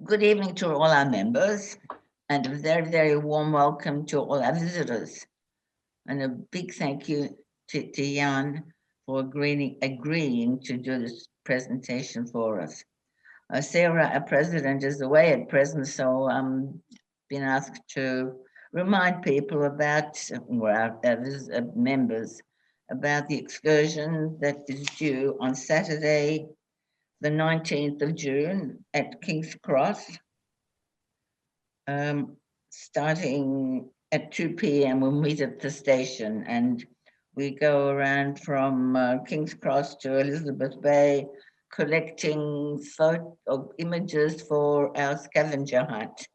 Good evening to all our members and a very, very warm welcome to all our visitors. And a big thank you to Jan for agreeing to do this presentation for us. Sarah, our president, is away at present, so I'm been asked to remind people about, well, our members, about the excursion that is due on Saturday, the 19th of June at King's Cross, starting at 2 p.m. We'll meet at the station, and we go around from King's Cross to Elizabeth Bay, collecting images for our scavenger hunt.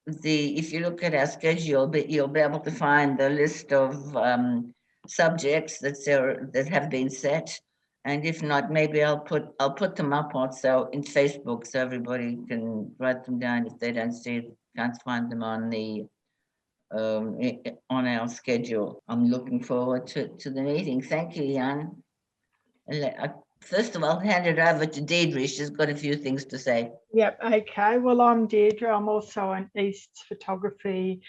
If you look at our schedule, you'll be able to find the list of subjects that have been set. And if not, maybe I'll put them up also in Facebook so everybody can write them down if they can't find them on on our schedule. I'm looking forward to the meeting. Thank you, Jan. First of all, hand it over to Deirdre. She's got a few things to say. Yep, okay. Well, I'm Deirdre. I'm also an East Photography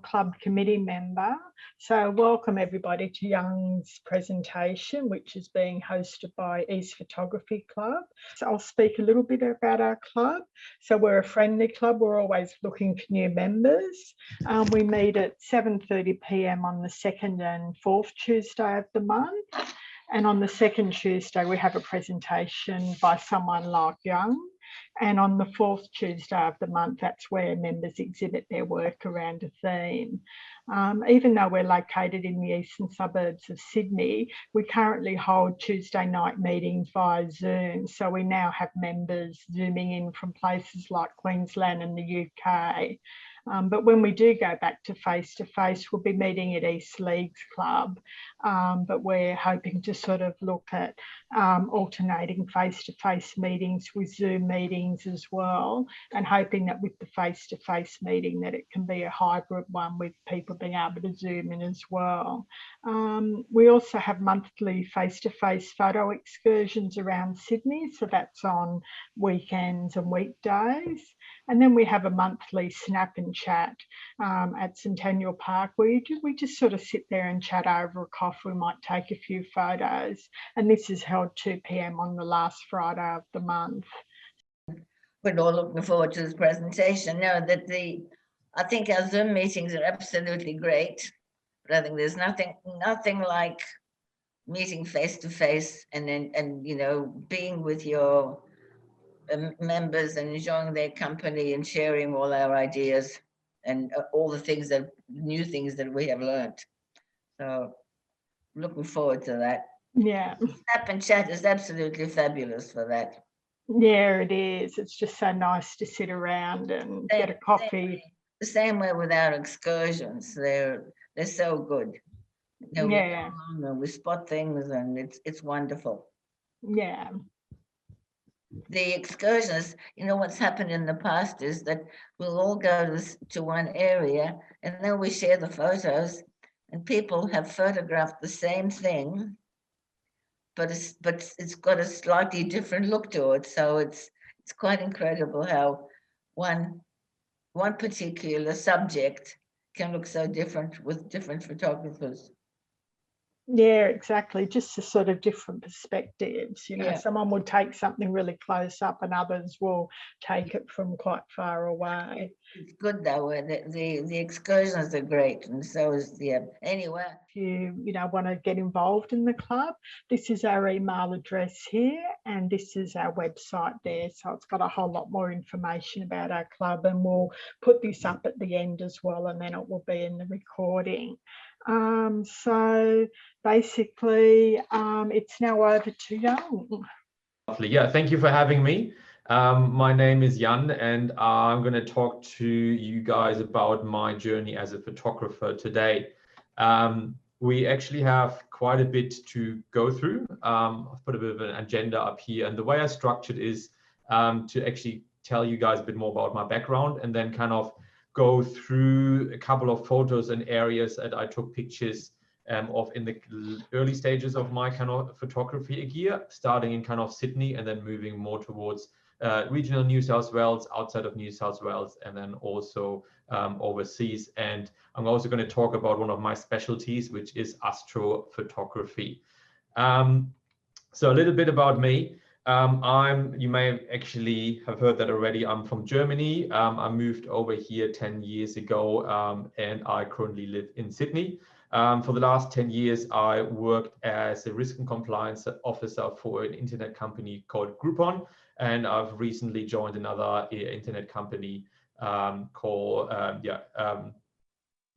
Club committee member. So welcome everybody to Young's presentation, which is being hosted by East Photography Club. So I'll speak a little bit about our club. So we're a friendly club. We're always looking for new members. We meet at 7:30 p.m. on the second and fourth Tuesday of the month. And on the second Tuesday, we have a presentation by someone like Young. And on the fourth Tuesday of the month, that's where members exhibit their work around a theme. Even though we're located in the eastern suburbs of Sydney, we currently hold Tuesday night meetings via Zoom. So we now have members zooming in from places like Queensland and the UK. But when we do go back to face, we'll be meeting at East Leagues Club. But we're hoping to sort of look at alternating face-to-face meetings with Zoom meetings as well, and hoping that with the face-to-face meeting that it can be a hybrid one with people being able to Zoom in as well. We also have monthly face-to-face photo excursions around Sydney, so that's on weekends and weekdays. And then we have a monthly snap and chat at Centennial Park, where we just sort of sit there and chat over a coffee. We might take a few photos, and this is held 2 p.m. on the last Friday of the month. We're all looking forward to this presentation. No, that I think our Zoom meetings are absolutely great, but I think there's nothing like meeting face to face and being with your members and enjoying their company and sharing all our ideas and all the new things that we have learned. So looking forward to that. Yeah. Snap and chat is absolutely fabulous for that. Yeah, it is. It's just so nice to sit around and get a coffee. The same way with our excursions. They're so good. Yeah. We spot things and it's wonderful. Yeah. The excursions, what's happened in the past is that we'll all go to one area and then we share the photos, and people have photographed the same thing, but it's got a slightly different look to it. So it's quite incredible how one particular subject can look so different with different photographers. Yeah, exactly. Just a sort of different perspectives. Yeah. Someone will take something really close up and others will take it from quite far away. It's good though. The excursions are great, and so is anyway. If you want to get involved in the club, this is our email address here, and this is our website there. So it's got a whole lot more information about our club, and we'll put this up at the end as well, and then it will be in the recording. So basically, it's now over to Young. Lovely. Yeah, thank you for having me. My name is Jan, and I'm going to talk to you guys about my journey as a photographer today. We actually have quite a bit to go through. I've put a bit of an agenda up here, and the way I structured is to actually tell you guys a bit more about my background, and then kind of go through a couple of photos and areas that I took pictures of in the early stages of my kind of photography gear, starting in kind of Sydney and then moving more towards regional New South Wales, outside of New South Wales, and then also overseas. And I'm also going to talk about one of my specialties, which is astrophotography. So a little bit about me. You may actually have heard that already. I'm from Germany. I moved over here 10 years ago, and I currently live in Sydney. For the last 10 years, I worked as a risk and compliance officer for an internet company called Groupon, and I've recently joined another internet company called,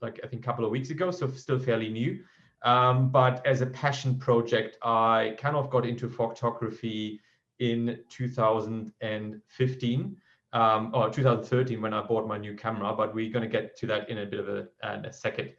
like I think a couple of weeks ago, so still fairly new. But as a passion project, I kind of got into photography in 2015 or 2013 when I bought my new camera, but we're going to get to that in a bit of a second.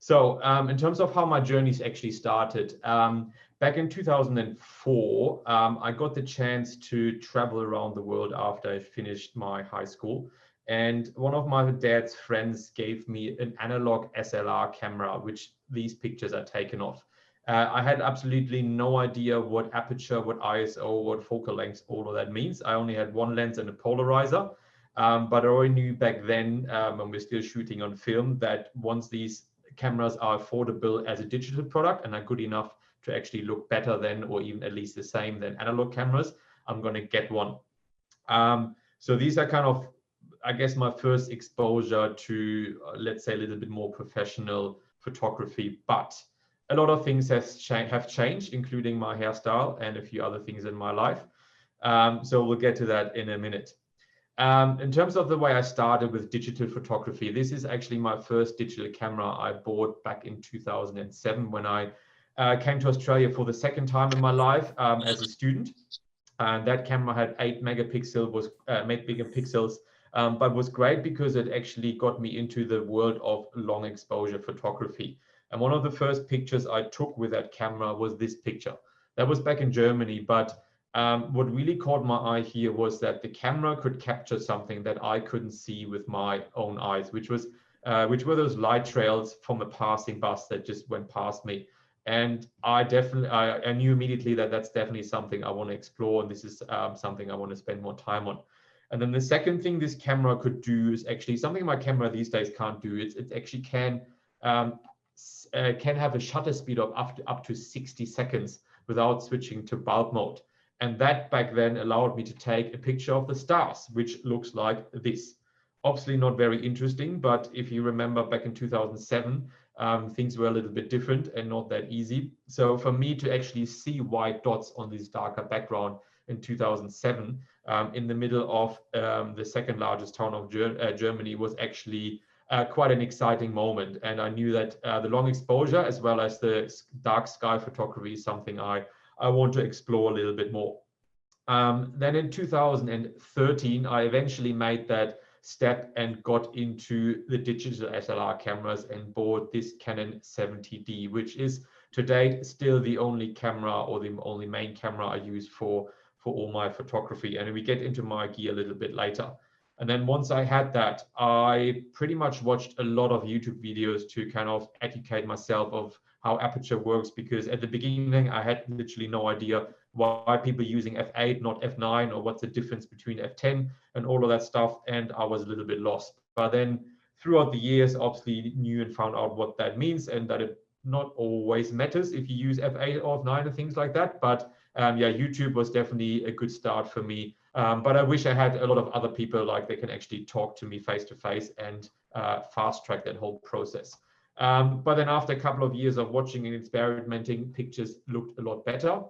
So in terms of how my journeys actually started, back in 2004, I got the chance to travel around the world after I finished my high school. And one of my dad's friends gave me an analog SLR camera, which these pictures are taken of. I had absolutely no idea what aperture, what ISO, what focal length, all of that means. I only had one lens and a polarizer. But I already knew back then, when we're still shooting on film, that once these cameras are affordable as a digital product and are good enough to actually look better than, or even at least the same than analog cameras, I'm going to get one. So these are kind of, I guess, my first exposure to, let's say, a little bit more professional photography. But a lot of things have changed, including my hairstyle and a few other things in my life. So we'll get to that in a minute. In terms of the way I started with digital photography, this is actually my first digital camera I bought back in 2007 when I came to Australia for the second time in my life as a student. And that camera had 8 megapixels, but was great because it actually got me into the world of long exposure photography. And one of the first pictures I took with that camera was this picture. That was back in Germany, but what really caught my eye here was that the camera could capture something that I couldn't see with my own eyes, which were those light trails from a passing bus that just went past me. And I knew immediately that that's definitely something I want to explore, and this is something I want to spend more time on. And then the second thing this camera could do is actually something my camera these days can't do. It actually can have a shutter speed of up to 60 seconds without switching to bulb mode. And that back then allowed me to take a picture of the stars, which looks like this. Obviously not very interesting, but if you remember back in 2007, things were a little bit different and not that easy. So for me to actually see white dots on this darker background in 2007, in the middle of the second largest town of Germany, was actually quite an exciting moment. And I knew that the long exposure as well as the dark sky photography is something I want to explore a little bit more. Then in 2013, I eventually made that step and got into the digital SLR cameras and bought this Canon 70D, which is to date still the only camera or the only main camera I use for all my photography. And we get into my gear a little bit later. And then once I had that, I pretty much watched a lot of YouTube videos to kind of educate myself of how aperture works, because at the beginning I had literally no idea why people are using f8 not f9, or what's the difference between f10 and all of that stuff, and I was a little bit lost. But then throughout the years, obviously knew and found out what that means, and that it not always matters if you use f8 or f9 and things like that. But yeah, YouTube was definitely a good start for me. But I wish I had a lot of other people like they can actually talk to me face to face and fast track that whole process. But then after a couple of years of watching and experimenting, pictures looked a lot better,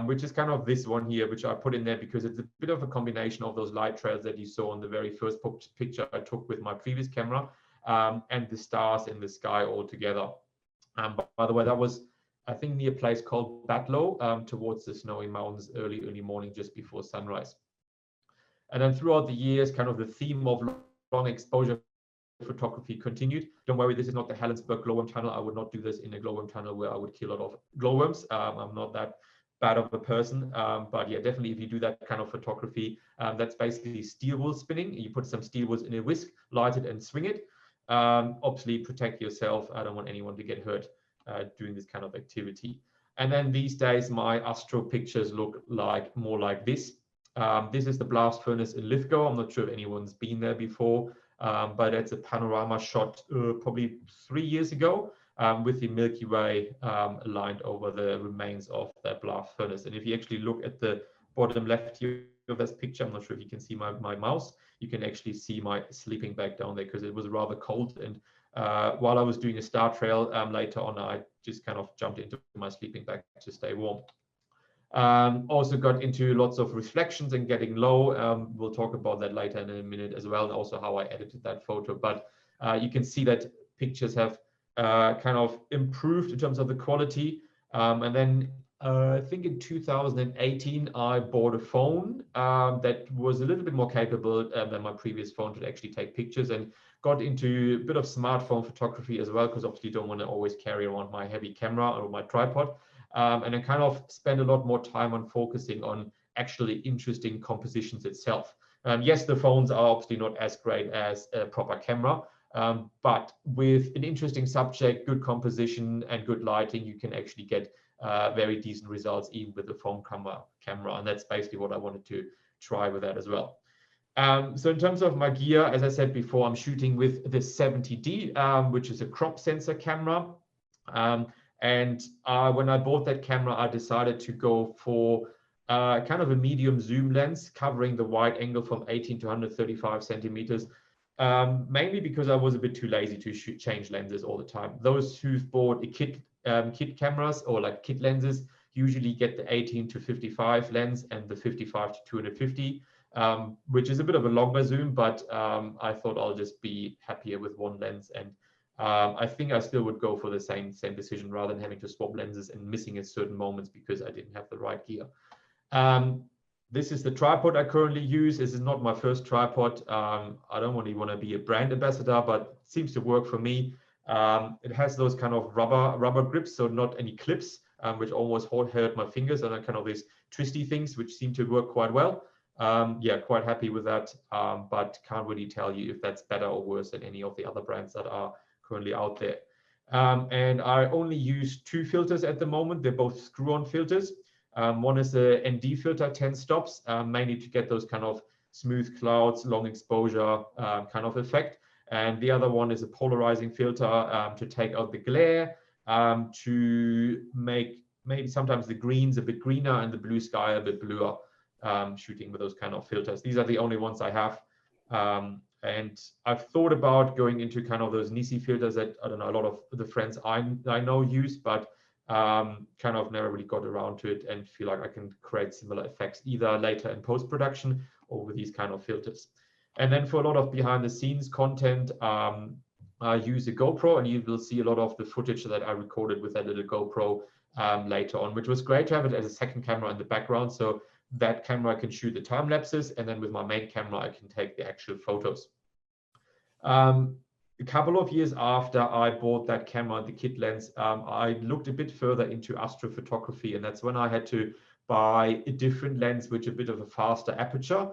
which is kind of this one here, which I put in there because it's a bit of a combination of those light trails that you saw on the very first picture I took with my previous camera, and the stars in the sky all together. By the way, that was, I think, near a place called Batlow, towards the snowy mountains early morning just before sunrise. And then throughout the years, kind of the theme of long exposure photography continued. Don't worry, this is not the Helensburgh glowworm tunnel. I would not do this in a glowworm tunnel where I would kill a lot of glowworms. I'm not that bad of a person, but yeah, definitely if you do that kind of photography, that's basically steel wool spinning. You put some steel wools in a whisk, light it and swing it. Obviously protect yourself. I don't want anyone to get hurt doing this kind of activity. And then these days, my astro pictures look like more like this. This is the blast furnace in Lithgow. I'm not sure if anyone's been there before, but it's a panorama shot probably 3 years ago with the Milky Way aligned over the remains of that blast furnace. And if you actually look at the bottom left here of this picture, I'm not sure if you can see my mouse, you can actually see my sleeping bag down there because it was rather cold. And while I was doing a star trail later on, I just kind of jumped into my sleeping bag to stay warm. Also got into lots of reflections and getting low. We'll talk about that later in a minute as well, and also how I edited that photo. But you can see that pictures have kind of improved in terms of the quality. And then I think in 2018, I bought a phone that was a little bit more capable than my previous phone to actually take pictures, and got into a bit of smartphone photography as well, because obviously don't want to always carry around my heavy camera or my tripod. And I kind of spend a lot more time on focusing on actually interesting compositions itself. Yes, the phones are obviously not as great as a proper camera, but with an interesting subject, good composition and good lighting, you can actually get very decent results even with the phone camera. And that's basically what I wanted to try with that as well. So in terms of my gear, as I said before, I'm shooting with the 70D, which is a crop sensor camera. And when I bought that camera, I decided to go for kind of a medium zoom lens covering the wide angle from 18 to 135 centimeters, mainly because I was a bit too lazy to change lenses all the time. Those who've bought a kit cameras or like kit lenses usually get the 18 to 55 lens and the 55 to 250, which is a bit of a longer zoom, but I thought I'll just be happier with one lens. And I think I still would go for the same decision rather than having to swap lenses and missing at certain moments because I didn't have the right gear. This is the tripod I currently use. This is not my first tripod. I don't really want to be a brand ambassador, but it seems to work for me. It has those kind of rubber grips, so not any clips, which almost hurt my fingers, and kind of these twisty things, which seem to work quite well. Yeah, quite happy with that, but can't really tell you if that's better or worse than any of the other brands that are currently out there. And I only use 2 filters at the moment. They're both screw-on filters. One is the ND filter, 10 stops, mainly to get those kind of smooth clouds, long exposure kind of effect. And the other one is a polarizing filter to take out the glare, to make maybe sometimes the greens a bit greener and the blue sky a bit bluer, shooting with those kind of filters. These are the only ones I have. And I've thought about going into kind of those Nisi filters that, I don't know, a lot of the friends I know use, but kind of never really got around to it and feel like I can create similar effects either later in post-production or with these kind of filters. And then for a lot of behind the scenes content, I use a GoPro, and you will see a lot of the footage that I recorded with that little GoPro later on, which was great to have it as a second camera in the background. So that camera can shoot the time lapses, and then with my main camera, I can take the actual photos. A couple of years after I bought that camera, the kit lens, I looked a bit further into astrophotography, and that's when I had to buy a different lens, which a bit of a faster aperture,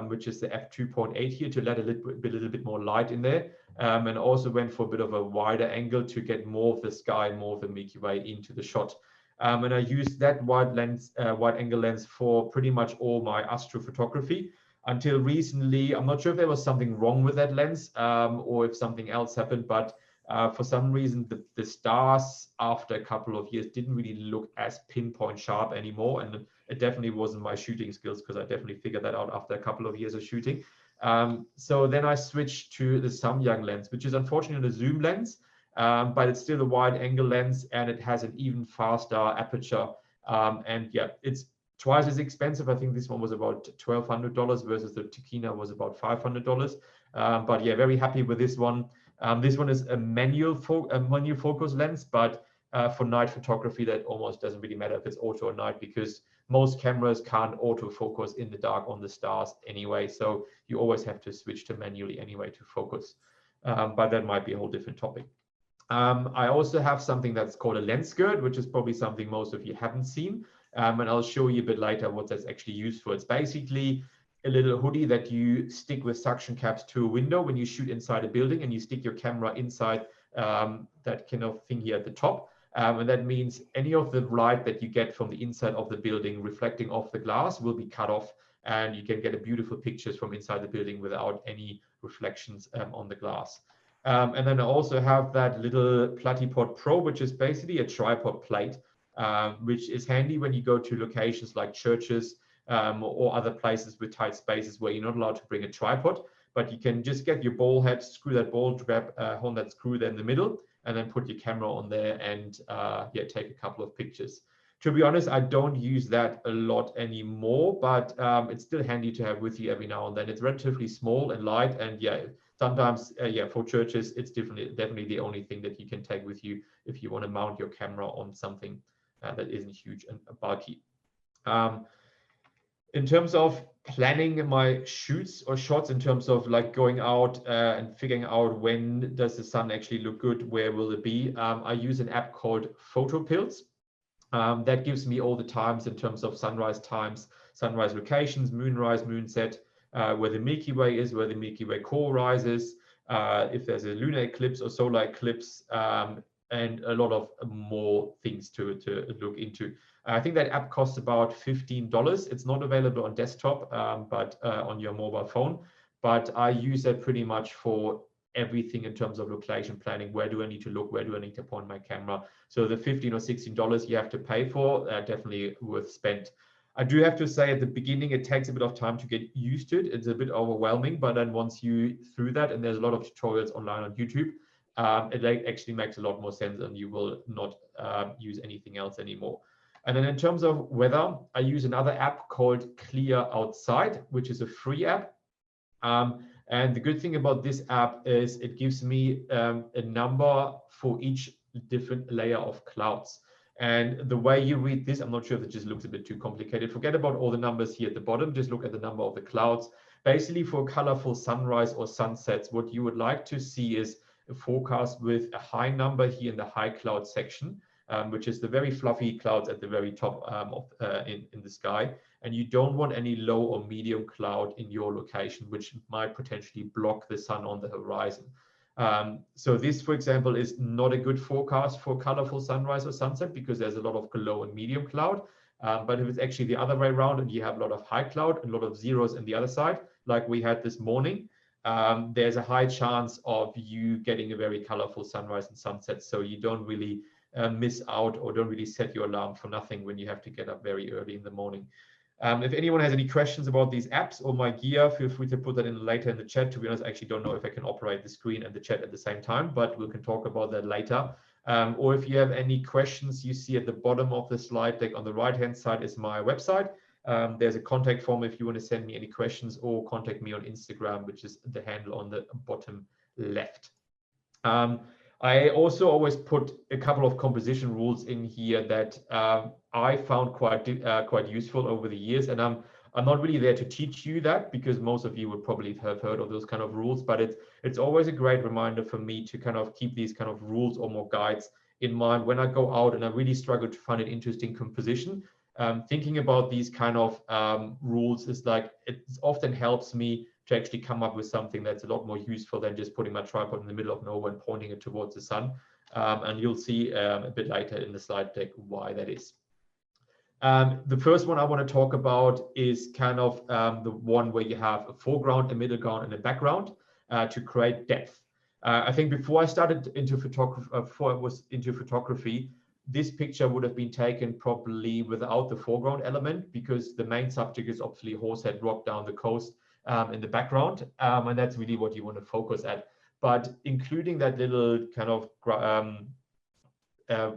which is the f2.8 here, to let a little bit more light in there, and also went for a bit of a wider angle to get more of the sky, more of the Milky Way into the shot. And I used that wide angle lens for pretty much all my astrophotography until recently. I'm not sure if there was something wrong with that lens or if something else happened, but for some reason the stars after a couple of years didn't really look as pinpoint sharp anymore, and it definitely wasn't my shooting skills, because I definitely figured that out after a couple of years of shooting. So then I switched to the Samyang lens, which is unfortunately a zoom lens, but it's still a wide angle lens, and it has an even faster aperture. And yeah, it's twice as expensive. I think this one was about $1,200 versus the Takina was about $500. But yeah, very happy with this one. This one is a manual focus lens, but for night photography, that almost doesn't really matter if it's auto or night, because most cameras can't autofocus in the dark on the stars anyway. So you always have to switch to manually anyway to focus. But that might be a whole different topic. I also have something that's called a lens skirt, which is probably something most of you haven't seen. And I'll show you a bit later what that's actually used for. It's basically a little hoodie that you stick with suction caps to a window when you shoot inside a building, and you stick your camera inside that kind of thing here at the top. And that means any of the light that you get from the inside of the building reflecting off the glass will be cut off, and you can get beautiful pictures from inside the building without any reflections on the glass. And then I also have that little Platypod Pro, which is basically a tripod plate, which is handy when you go to locations like churches or other places with tight spaces where you're not allowed to bring a tripod, but you can just get your ball head, screw that ball, grab on that screw there in the middle, and then put your camera on there and yeah, take a couple of pictures. To be honest, I don't use that a lot anymore, but it's still handy to have with you every now and then. It's relatively small and light, and yeah, sometimes yeah, for churches, it's definitely the only thing that you can take with you if you want to mount your camera on something that isn't huge and bulky. In terms of planning my shoots or shots, in terms of like going out and figuring out when does the sun actually look good, where will it be, I use an app called PhotoPills. That gives me all the times in terms of sunrise times, sunrise locations, moonrise, moonset, where the Milky Way is, where the Milky Way core rises, if there's a lunar eclipse or solar eclipse, and a lot of more things to look into. I think that app costs about $15. It's not available on desktop, but on your mobile phone. But I use that pretty much for everything in terms of location planning. Where do I need to look? Where do I need to point my camera? So the $15 or $16 you have to pay for, definitely worth spent. I do have to say at the beginning, it takes a bit of time to get used to it. It's a bit overwhelming, but then once you through that, and there's a lot of tutorials online on YouTube, it actually makes a lot more sense and you will not use anything else anymore. And then in terms of weather, I use another app called Clear Outside, which is a free app. And the good thing about this app is it gives me a number for each different layer of clouds. And the way you read this, I'm not sure if it just looks a bit too complicated. Forget about all the numbers here at the bottom. Just look at the number of the clouds. Basically, for colorful sunrise or sunsets, what you would like to see is a forecast with a high number here in the high cloud section, which is the very fluffy clouds at the very top in the sky. And you don't want any low or medium cloud in your location, which might potentially block the sun on the horizon. So this, for example, is not a good forecast for colorful sunrise or sunset because there's a lot of low and medium cloud. But if it's actually the other way around and you have a lot of high cloud and a lot of zeros on the other side, like we had this morning, there's a high chance of you getting a very colorful sunrise and sunset. So you don't really miss out or don't really set your alarm for nothing when you have to get up very early in the morning. If anyone has any questions about these apps or my gear, feel free to put that in later in the chat. To be honest, I actually don't know if I can operate the screen and the chat at the same time, but we can talk about that later. Or if you have any questions, you see at the bottom of the slide deck on the right-hand side is my website. There's a contact form if you want to send me any questions or contact me on Instagram, which is the handle on the bottom left. I also always put a couple of composition rules in here that I found quite useful over the years, and I'm not really there to teach you that because most of you would probably have heard of those kind of rules, but it's always a great reminder for me to kind of keep these kind of rules or more guides in mind when I go out and I really struggle to find an interesting composition. Thinking about these kind of rules is like, it often helps me to actually come up with something that's a lot more useful than just putting my tripod in the middle of nowhere and pointing it towards the sun. And you'll see a bit later in the slide deck why that is. The first one I want to talk about is kind of the one where you have a foreground, a middle ground, and a background to create depth. I think before I started into photography, this picture would have been taken probably without the foreground element because the main subject is obviously Horsehead Rock down the coast in the background, and that's really what you want to focus at. But including that little kind of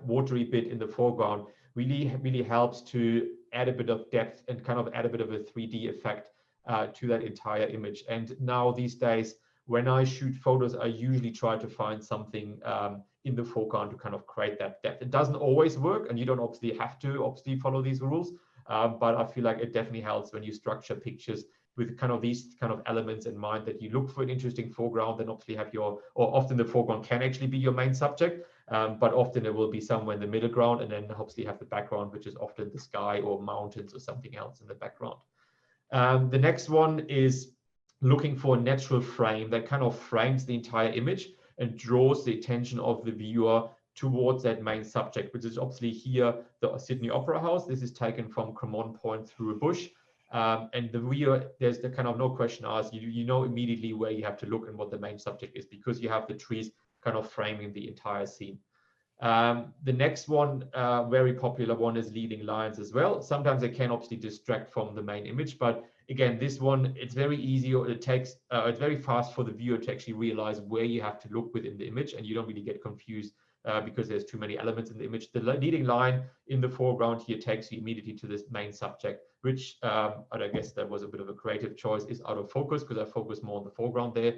watery bit in the foreground really helps to add a bit of depth and kind of add a bit of a 3D effect to that entire image. And now these days, when I shoot photos, I usually try to find something in the foreground to kind of create that depth. It doesn't always work, and you don't obviously have to follow these rules, but I feel like it definitely helps when you structure pictures with kind of these kind of elements in mind, that you look for an interesting foreground, then obviously have or often the foreground can actually be your main subject, but often it will be somewhere in the middle ground, and then obviously have the background, which is often the sky or mountains or something else in the background. The next one is looking for a natural frame that kind of frames the entire image and draws the attention of the viewer towards that main subject, which is obviously here the Sydney Opera House. This is taken from Cremorne Point through a bush. And the viewer, there's the kind of no question asked. You know immediately where you have to look and what the main subject is, because you have the trees kind of framing the entire scene. The next one, very popular one, is leading lines as well. Sometimes they can obviously distract from the main image, but again, this one, it's very easy, or it takes, it's very fast for the viewer to actually realize where you have to look within the image, and you don't really get confused because there's too many elements in the image. The leading line in the foreground here takes you immediately to this main subject, which I guess that was a bit of a creative choice, is out of focus because I focus more on the foreground there.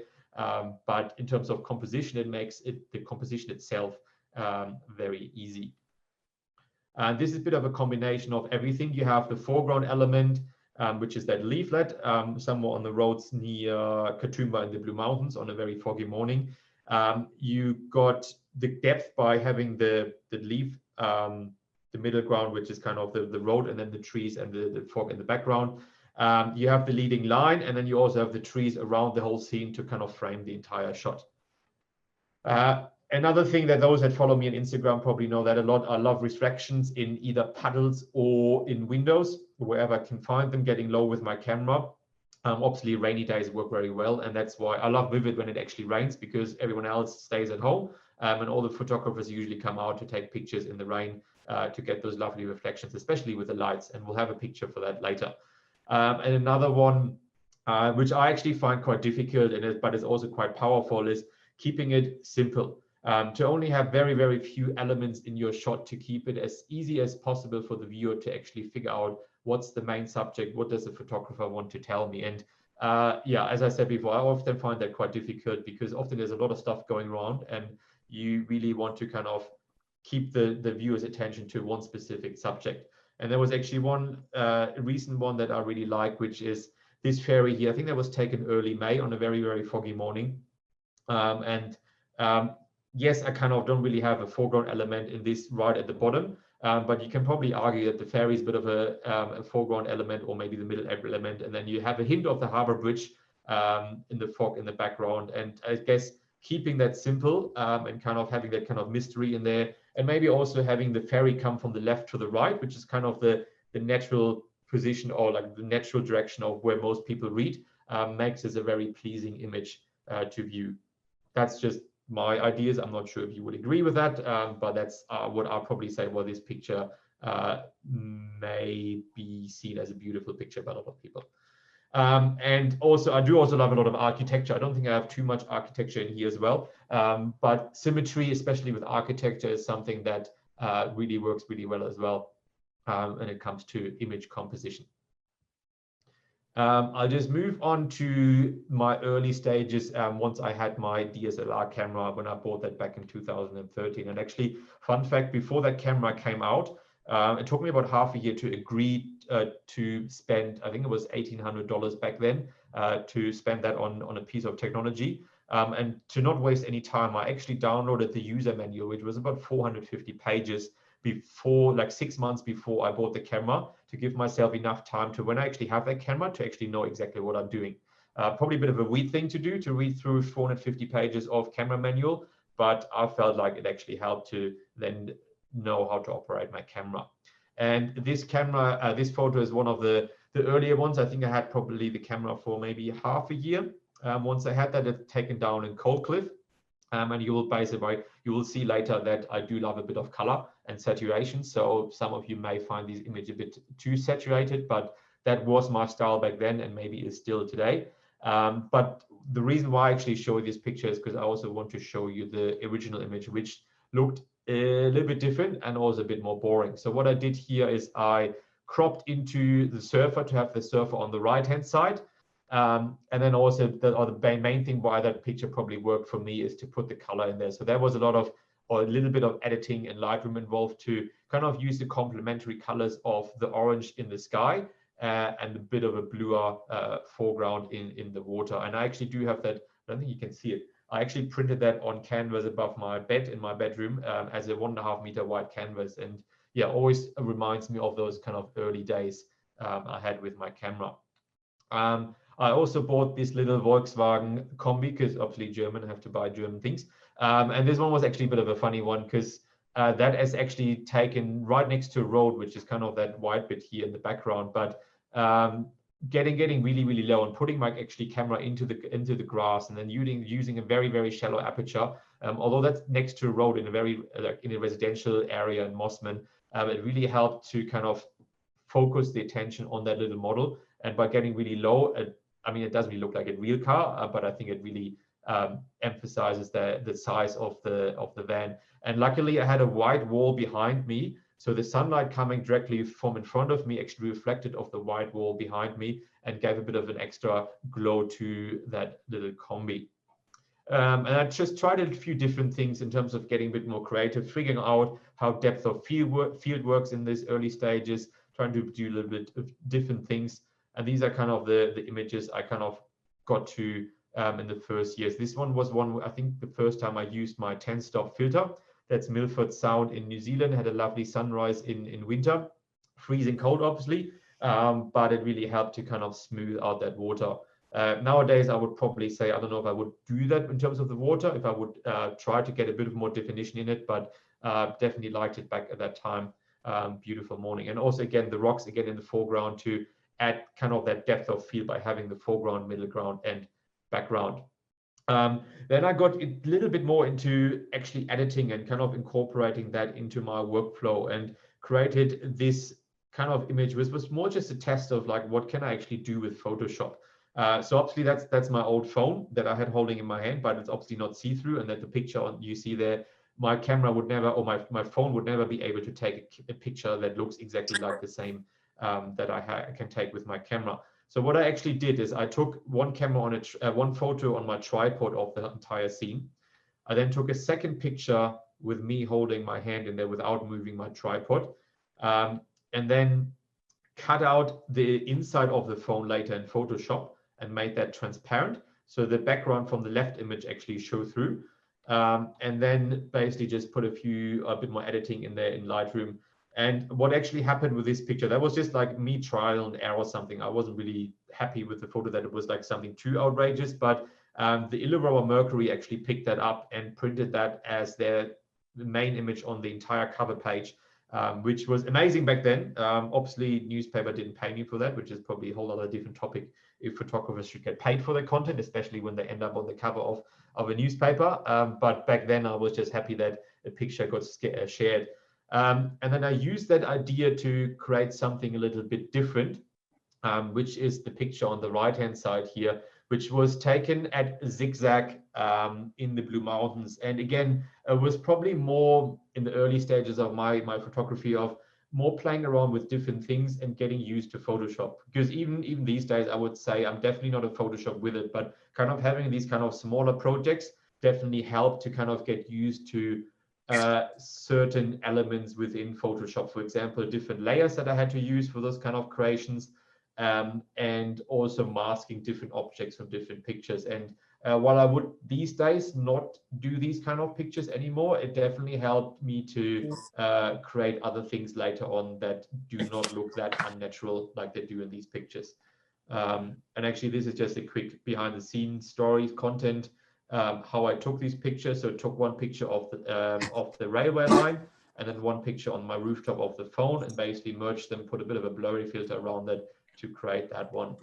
But in terms of composition, it makes it, the composition itself, very easy. And this is a bit of a combination of everything. You have the foreground element, which is that leaflet, somewhere on the roads near Katoomba in the Blue Mountains on a very foggy morning. You got the depth by having the leaf, the middle ground, which is kind of the road, and then the trees and the fog in the background. You have the leading line, and then you also have the trees around the whole scene to kind of frame the entire shot. Another thing that those that follow me on Instagram probably know that a lot, I love reflections in either puddles or in windows, wherever I can find them, getting low with my camera. Obviously, rainy days work very well, and that's why I love Vivid when it actually rains, because everyone else stays at home, and all the photographers usually come out to take pictures in the rain to get those lovely reflections, especially with the lights, and we'll have a picture for that later. And another one, which I actually find quite difficult, but it's also quite powerful, is keeping it simple. To only have very, very few elements in your shot, to keep it as easy as possible for the viewer to actually figure out what's the main subject, what does the photographer want to tell me. And yeah, as I said before, I often find that quite difficult, because often there's a lot of stuff going around and you really want to kind of keep the viewer's attention to one specific subject. And there was actually one recent one that I really like, which is this ferry here. I think that was taken early May on a very, very foggy morning. Yes, I kind of don't really have a foreground element in this right at the bottom, but you can probably argue that the ferry is a bit of a foreground element, or maybe the middle element, and then you have a hint of the harbor bridge in the fog in the background. And I guess keeping that simple and kind of having that kind of mystery in there, and maybe also having the ferry come from the left to the right, which is kind of the natural position, or like the natural direction of where most people read, makes this a very pleasing image to view. That's just my ideas. I'm not sure if you would agree with that, but that's what I'll probably say. Well, this picture may be seen as a beautiful picture by a lot of people. And also, I do also love a lot of architecture. I don't think I have too much architecture in here as well, but symmetry, especially with architecture, is something that really works really well as well when it comes to image composition. I'll just move on to my early stages once I had my DSLR camera, when I bought that back in 2013. And actually, fun fact, before that camera came out, it took me about half a year to agree to spend, I think it was $1,800 back then, to spend that on a piece of technology. And to not waste any time, I actually downloaded the user manual, which was about 450 pages, before, like 6 months before I bought the camera, to give myself enough time to, when I actually have that camera, to actually know exactly what I'm doing. Probably a bit of a weird thing to do, to read through 450 pages of camera manual, but I felt like it actually helped to then know how to operate my camera. And this camera, this photo is one of the earlier ones. I think I had probably the camera for maybe half a year. Once I had that, it's taken down in Cold Cliff. And you will basically, you will see later that I do love a bit of color and saturation. So some of you may find these images a bit too saturated, but that was my style back then, and maybe is still today. But the reason why I actually show you this picture is because I also want to show you the original image, which looked a little bit different and also a bit more boring. So what I did here is I cropped into the surfer to have the surfer on the right-hand side. And then also the main thing why that picture probably worked for me is to put the color in there. So there was a lot of, or a little bit of editing and Lightroom involved to kind of use the complementary colors of the orange in the sky and a bit of a bluer foreground in the water. And I actually do have that, I don't think you can see it. I actually printed that on canvas above my bed in my bedroom as a 1.5 meter wide canvas. And yeah, always reminds me of those kind of early days I had with my camera. I also bought this little Volkswagen Kombi, because obviously German, have to buy German things. And this one was actually a bit of a funny one, because that is actually taken right next to a road, which is kind of that white bit here in the background. But getting really low and putting my actually camera into the grass, and then using a very shallow aperture. Although that's next to a road in a very in a residential area in Mossman, it really helped to kind of focus the attention on that little model. And by getting really low, I mean, it doesn't really look like a real car, but I think it really emphasizes the size of the van. And luckily, I had a white wall behind me, so the sunlight coming directly from in front of me actually reflected off the white wall behind me and gave a bit of an extra glow to that little combi. And I just tried a few different things in terms of getting a bit more creative, figuring out how depth of field works in these early stages, trying to do a little bit of different things. And these are kind of the images I kind of got to in the first years. This one was I think the first time I used my 10-stop filter. That's Milford Sound in New Zealand, had a lovely sunrise in winter, freezing cold obviously, but it really helped to kind of smooth out that water. Nowadays, I would probably say, I don't know if I would do that in terms of the water, if I would try to get a bit of more definition in it, but definitely liked it back at that time. Beautiful morning. And also, again, the rocks again in the foreground to add kind of that depth of field by having the foreground, middle ground, and background. Then I got a little bit more into actually editing and kind of incorporating that into my workflow and created this kind of image, which was more just a test of like, what can I actually do with Photoshop? So obviously that's my old phone that I had holding in my hand, but it's obviously not see-through, and that the picture you see there, my camera would never, or my phone would never be able to take a picture that looks exactly like the same that I can take with my camera. So what I actually did is I took one camera on one photo on my tripod of the entire scene. I then took a second picture with me holding my hand in there without moving my tripod, and then cut out the inside of the phone later in Photoshop and made that transparent, so the background from the left image actually show through, and then basically just put a bit more editing in there in Lightroom. And what actually happened with this picture, that was just like me trial and error something. I wasn't really happy with the photo, that it was like something too outrageous, but the Illawarra Mercury actually picked that up and printed that as the main image on the entire cover page, which was amazing back then. Obviously, newspaper didn't pay me for that, which is probably a whole other different topic if photographers should get paid for their content, especially when they end up on the cover of a newspaper. But back then, I was just happy that a picture got shared. And then I used that idea to create something a little bit different, which is the picture on the right-hand side here, which was taken at Zigzag in the Blue Mountains. And again, it was probably more in the early stages of my photography, of more playing around with different things and getting used to Photoshop. Because even these days, I would say I'm definitely not a Photoshop with it, but kind of having these kind of smaller projects definitely helped to kind of get used to certain elements within Photoshop. For example, different layers that I had to use for those kind of creations, and also masking different objects from different pictures. And while I would these days not do these kind of pictures anymore, it definitely helped me to create other things later on that do not look that unnatural like they do in these pictures. And actually, this is just a quick behind the scenes story content, how I took these pictures. So I took one picture of the railway line, and then one picture on my rooftop of the phone, and basically merged them, put a bit of a blurry filter around that to create that one.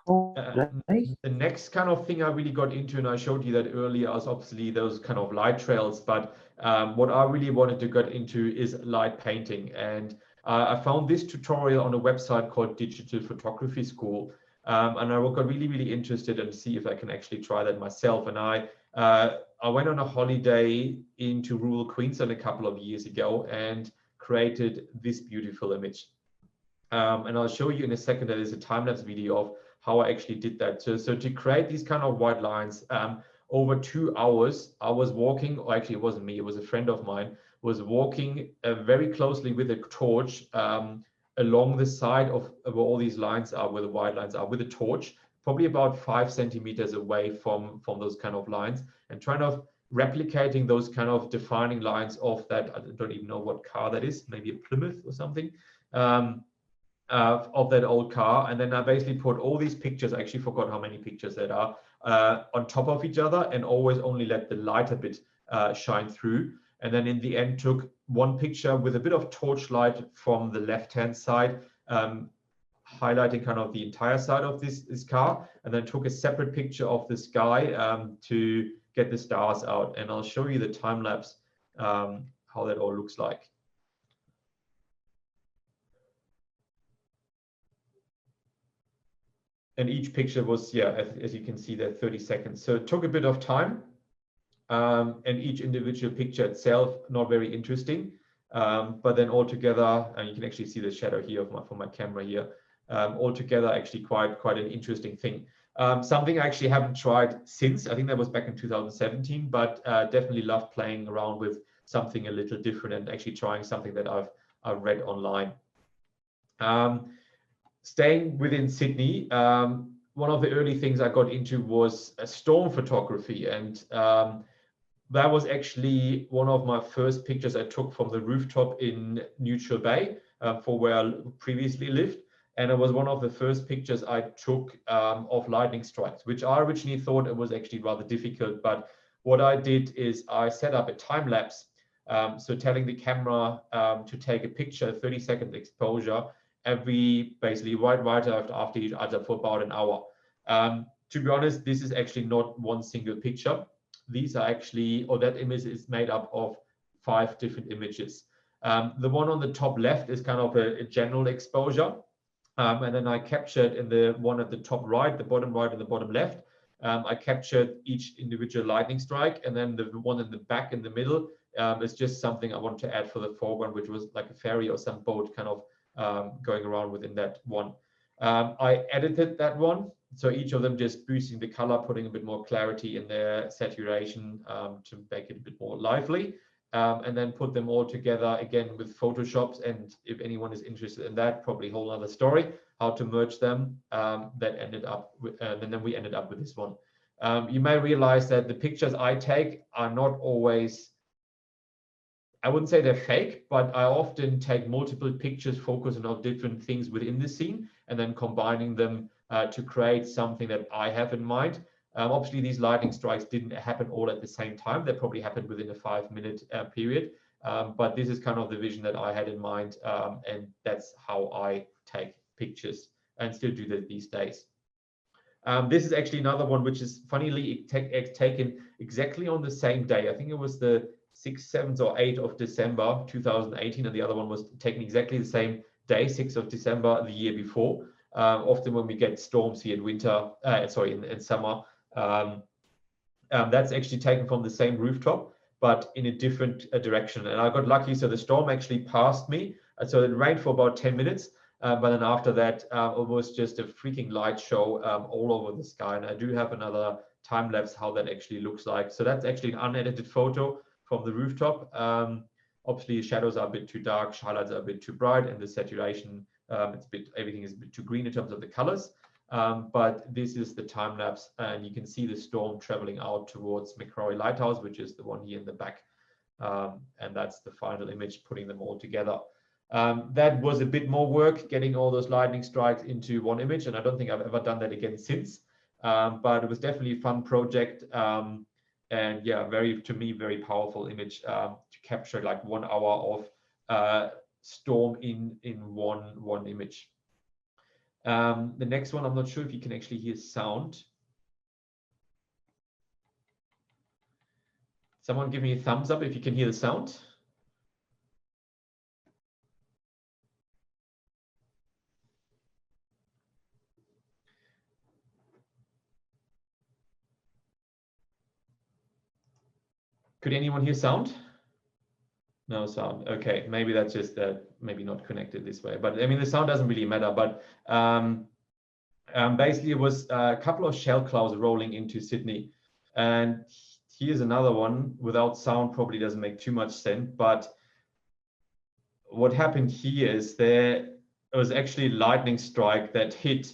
The next kind of thing I really got into, and I showed you that earlier, is obviously those kind of light trails, but what I really wanted to get into is light painting. And I found this tutorial on a website called Digital Photography School, and I got really interested and see if I can actually try that myself. And I went on a holiday into rural Queensland a couple of years ago and created this beautiful image. And I'll show you in a second that is a time-lapse video of how I actually did that. So to create these kind of white lines, over 2 hours, I was walking, or actually it wasn't me, it was a friend of mine, was walking very closely with a torch along the side of where all these lines are, where the white lines are, with a torch, probably about 5 centimeters away from those kind of lines, and trying to replicating those kind of defining lines of that. I don't even know what car that is, maybe a Plymouth or something, of that old car. And then I basically put all these pictures, I actually forgot how many pictures that are, on top of each other, and always only let the lighter bit shine through. And then in the end took one picture with a bit of torchlight from the left-hand side, highlighting kind of the entire side of this car, and then took a separate picture of the sky to get the stars out. And I'll show you the time lapse, how that all looks like. And each picture was, yeah, as you can see there, 30 seconds. So it took a bit of time. And each individual picture itself, not very interesting. But then altogether, and you can actually see the shadow here from my camera here, altogether actually quite an interesting thing. Something I actually haven't tried since. I think that was back in 2017, but definitely love playing around with something a little different and actually trying something that I've read online. Staying within Sydney, one of the early things I got into was storm photography, and that was actually one of my first pictures I took from the rooftop in Neutral Bay for where I previously lived. And it was one of the first pictures I took of lightning strikes, which I originally thought it was actually rather difficult. But what I did is I set up a time lapse. So telling the camera to take a picture, 30-second exposure, basically right after each other for about an hour. To be honest, this is actually not one single picture. These are actually, or that image is made up of 5 different images. The one on the top left is kind of a general exposure. And then I captured in the one at the top right, the bottom right and the bottom left, I captured each individual lightning strike. And then the one in the back in the middle is just something I want to add for the foreground, which was like a ferry or some boat kind of going around within that one. I edited that one. So each of them just boosting the color, putting a bit more clarity in their saturation to make it a bit more lively. And then put them all together again with Photoshops. And if anyone is interested in that, probably a whole other story, how to merge them. That ended up with, and then we ended up with this one. You may realize that the pictures I take are not always, I wouldn't say they're fake, but I often take multiple pictures focusing on different things within the scene and then combining them to create something that I have in mind. Obviously, these lightning strikes didn't happen all at the same time. They probably happened within a 5-minute period. But this is kind of the vision that I had in mind. And that's how I take pictures and still do that these days. This is actually another one, which is funnily taken exactly on the same day. I think it was the 6th, 7th, or 8th of December 2018, and the other one was taken exactly the same day, 6th of December the year before. Often when we get storms here in winter, in summer, that's actually taken from the same rooftop, but in a different direction. And I got lucky, so the storm actually passed me. So it rained for about 10 minutes, but then after that, it was just a freaking light show all over the sky. And I do have another time lapse how that actually looks like. So that's actually an unedited photo from the rooftop. Obviously, shadows are a bit too dark, highlights are a bit too bright, and the saturation, everything is a bit too green in terms of the colors. But this is the time lapse, and you can see the storm traveling out towards Macquarie Lighthouse, which is the one here in the back. And that's the final image, putting them all together. That was a bit more work, getting all those lightning strikes into one image, and I don't think I've ever done that again since. But it was definitely a fun project. And yeah, to me, very powerful image to capture like 1 hour of storm in one image. The next one, I'm not sure if you can actually hear sound. Someone give me a thumbs up if you can hear the sound. Could anyone hear sound? No sound. Okay, maybe that's just that, maybe not connected this way. But I mean, the sound doesn't really matter. But basically, it was a couple of shell clouds rolling into Sydney. And here's another one without sound, probably doesn't make too much sense. But what happened here is there was actually a lightning strike that hit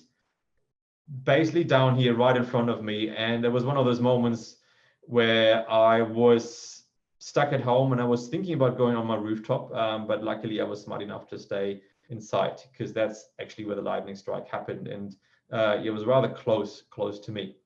basically down here right in front of me. And there was one of those moments where I was stuck at home and I was thinking about going on my rooftop, but luckily I was smart enough to stay inside because that's actually where the lightning strike happened, and it was rather close to me.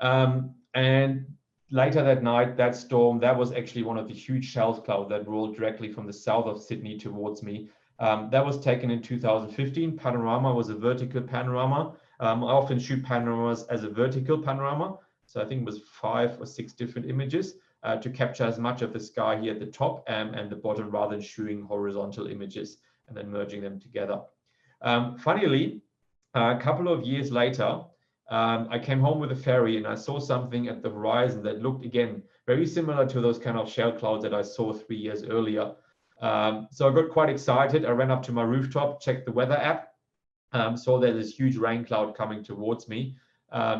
And later that night, that storm, that was actually one of the huge shelf clouds that rolled directly from the south of Sydney towards me. That was taken in 2015. Panorama was a vertical panorama. I often shoot panoramas as a vertical panorama. So I think it was 5 or 6 different images to capture as much of the sky here at the top and the bottom, rather than shooting horizontal images and then merging them together. Funnily, a couple of years later, I came home with a ferry and I saw something at the horizon that looked, again, very similar to those kind of shell clouds that I saw 3 years earlier. So I got quite excited. I ran up to my rooftop, checked the weather app, saw there's this huge rain cloud coming towards me,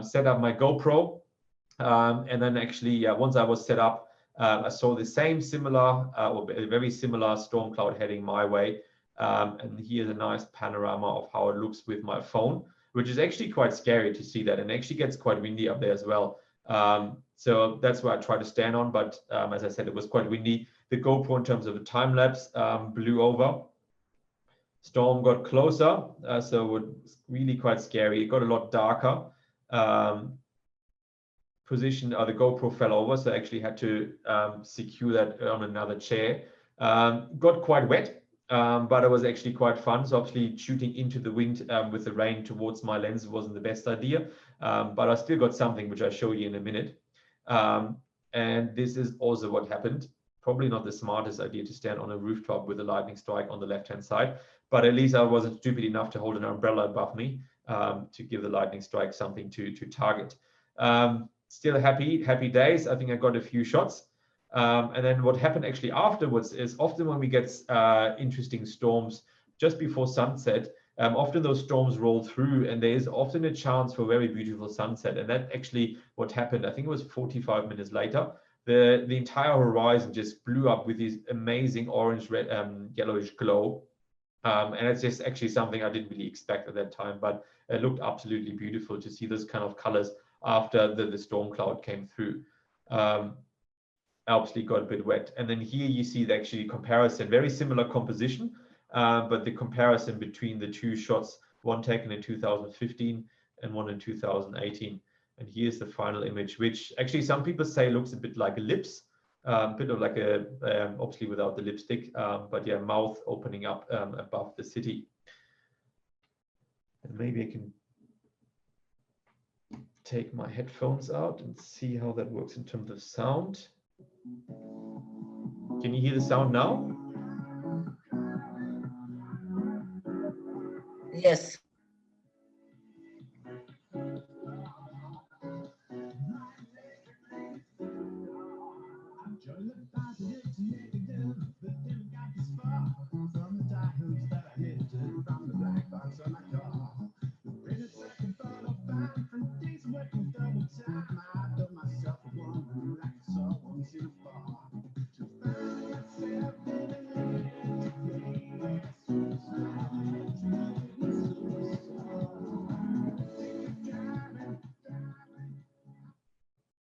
set up my GoPro, and then actually, once I was set up, I saw the same similar or very similar storm cloud heading my way. And here's a nice panorama of how it looks with my phone, which is actually quite scary to see that, and actually gets quite windy up there as well. So that's where I try to stand on, but as I said, it was quite windy. The GoPro, in terms of the time lapse, blew over. Storm got closer, so it was really quite scary. It got a lot darker. Position, the GoPro fell over, so I actually had to secure that on another chair. Got quite wet, but it was actually quite fun. So obviously shooting into the wind with the rain towards my lens wasn't the best idea, but I still got something which I'll show you in a minute. And this is also what happened. Probably not the smartest idea to stand on a rooftop with a lightning strike on the left-hand side, but at least I wasn't stupid enough to hold an umbrella above me to give the lightning strike something to target. Still happy days. I think I got a few shots. And then what happened actually afterwards is, often when we get interesting storms just before sunset, often those storms roll through and there is often a chance for a very beautiful sunset. And that actually what happened, I think it was 45 minutes later, the entire horizon just blew up with this amazing orange, red, yellowish glow. And it's just actually something I didn't really expect at that time, but it looked absolutely beautiful to see those kind of colors after the storm cloud came through. Obviously got a bit wet. And then here you see the actually comparison, very similar composition, but the comparison between the two shots, one taken in 2015 and one in 2018. And here's the final image, which actually some people say looks a bit like a lips, a bit of like a, obviously without the lipstick, but yeah, mouth opening up above the city. And maybe I can take my headphones out and see how that works in terms of sound. Can you hear the sound now? Yes.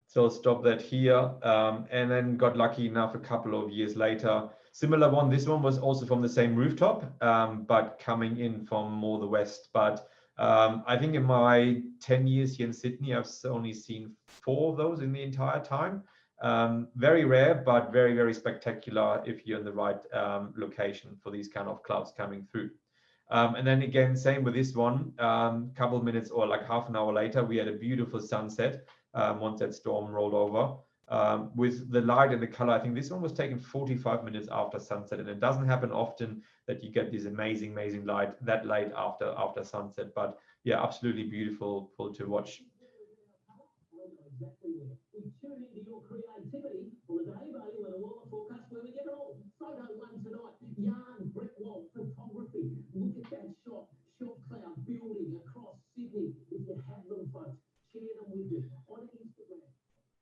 So I'll stop that here, and then got lucky enough a couple of years later. Similar one, this one was also from the same rooftop, but coming in from more the west. But I think in my 10 years here in Sydney, I've only seen 4 of those in the entire time. Very rare, but very, very spectacular if you're in the right location for these kind of clouds coming through. And then again, same with this one, couple of minutes or like half an hour later, we had a beautiful sunset. Once that storm rolled over, with the light and the color. I think this one was taken 45 minutes after sunset, and it doesn't happen often that you get this amazing light that late after sunset. But yeah, absolutely beautiful to watch. Breckwoldt photography. Look at that shot cloud building across Sydney. If you have them, folks, share them with you on Instagram.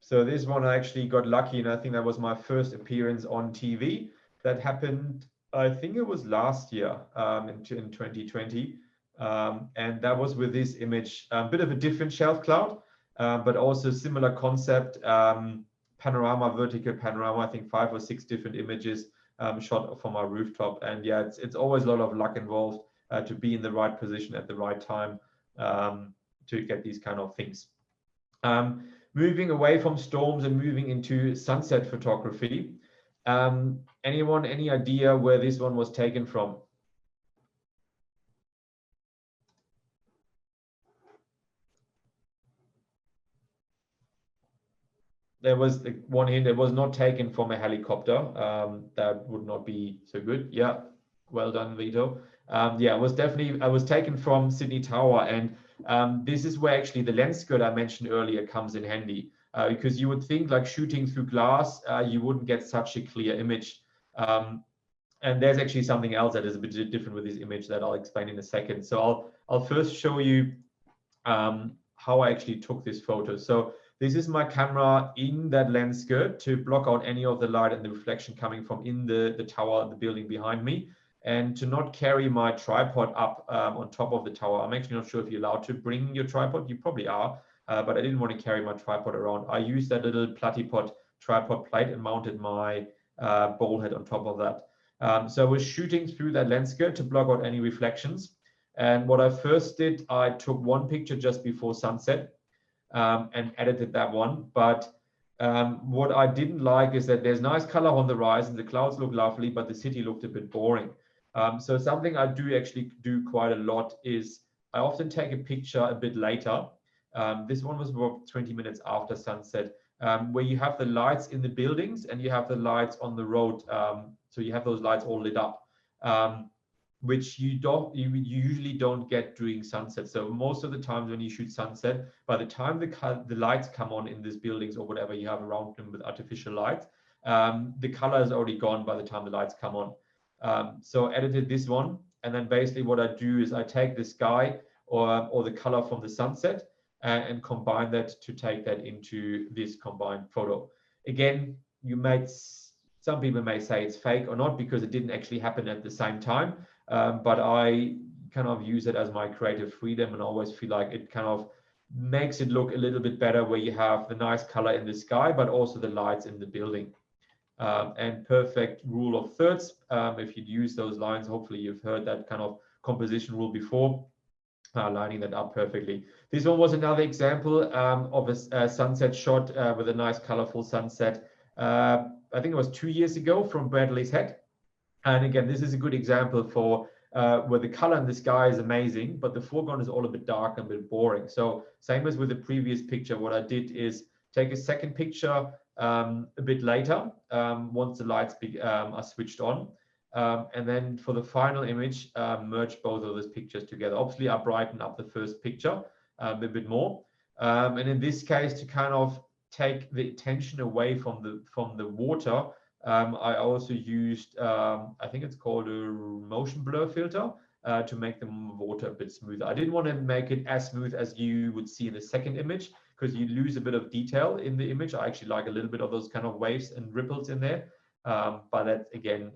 So this one I actually got lucky, and I think that was my first appearance on TV. That happened, I think it was last year, in 2020, and that was with this image, a bit of a different shelf cloud, but also similar concept, panorama, vertical panorama. I think 5 or 6 different images shot from our rooftop, and yeah, it's always a lot of luck involved to be in the right position at the right time to get these kind of things. moving away from storms and moving into sunset photography. Anyone, any idea where this one was taken from? There was the one hint, it was not taken from a helicopter. That would not be so good. Yeah, well done, Vito. Yeah, it was taken from Sydney Tower, and this is where actually the lens skirt I mentioned earlier comes in handy, because you would think like shooting through glass, you wouldn't get such a clear image. And there's actually something else that is a bit different with this image that I'll explain in a second. So I'll first show you how I actually took this photo. So this is my camera in that lens skirt to block out any of the light and the reflection coming from in the tower, the building behind me, and to not carry my tripod up on top of the tower. I'm actually not sure if you're allowed to bring your tripod. You probably are, but I didn't want to carry my tripod around. I used that little platypod tripod plate and mounted my bowl head on top of that. So I was shooting through that lens skirt to block out any reflections. And what I first did, I took one picture just before sunset and edited that one. But what I didn't like is that there's nice color on the horizon, the clouds look lovely, but the city looked a bit boring. So something I do actually do quite a lot is I often take a picture a bit later. This one was about 20 minutes after sunset, where you have the lights in the buildings and you have the lights on the road. So you have those lights all lit up. Which you usually don't get during sunset. So most of the times when you shoot sunset, by the time the lights come on in these buildings or whatever you have around them with artificial lights, the color is already gone by the time the lights come on. So I edited this one, and then basically what I do is I take the sky or the color from the sunset and combine that to take that into this combined photo. Again, some people may say it's fake or not because it didn't actually happen at the same time. But I kind of use it as my creative freedom and always feel like it kind of makes it look a little bit better where you have the nice color in the sky, but also the lights in the building. And perfect rule of thirds. If you'd use those lines, hopefully you've heard that kind of composition rule before, lining that up perfectly. This one was another example of a sunset shot with a nice colorful sunset. I think it was 2 years ago from Bradley's Head. And again, this is a good example for where the color in the sky is amazing, but the foreground is all a bit dark and a bit boring. So same as with the previous picture, what I did is take a second picture a bit later, once the lights are switched on. And then for the final image, merge both of those pictures together. Obviously, I brighten up the first picture a bit more. And in this case, to kind of take the attention away from the water, I also used, I think it's called a motion blur filter to make the water a bit smoother. I didn't want to make it as smooth as you would see in the second image because you lose a bit of detail in the image. I actually like a little bit of those kind of waves and ripples in there. But that's, again,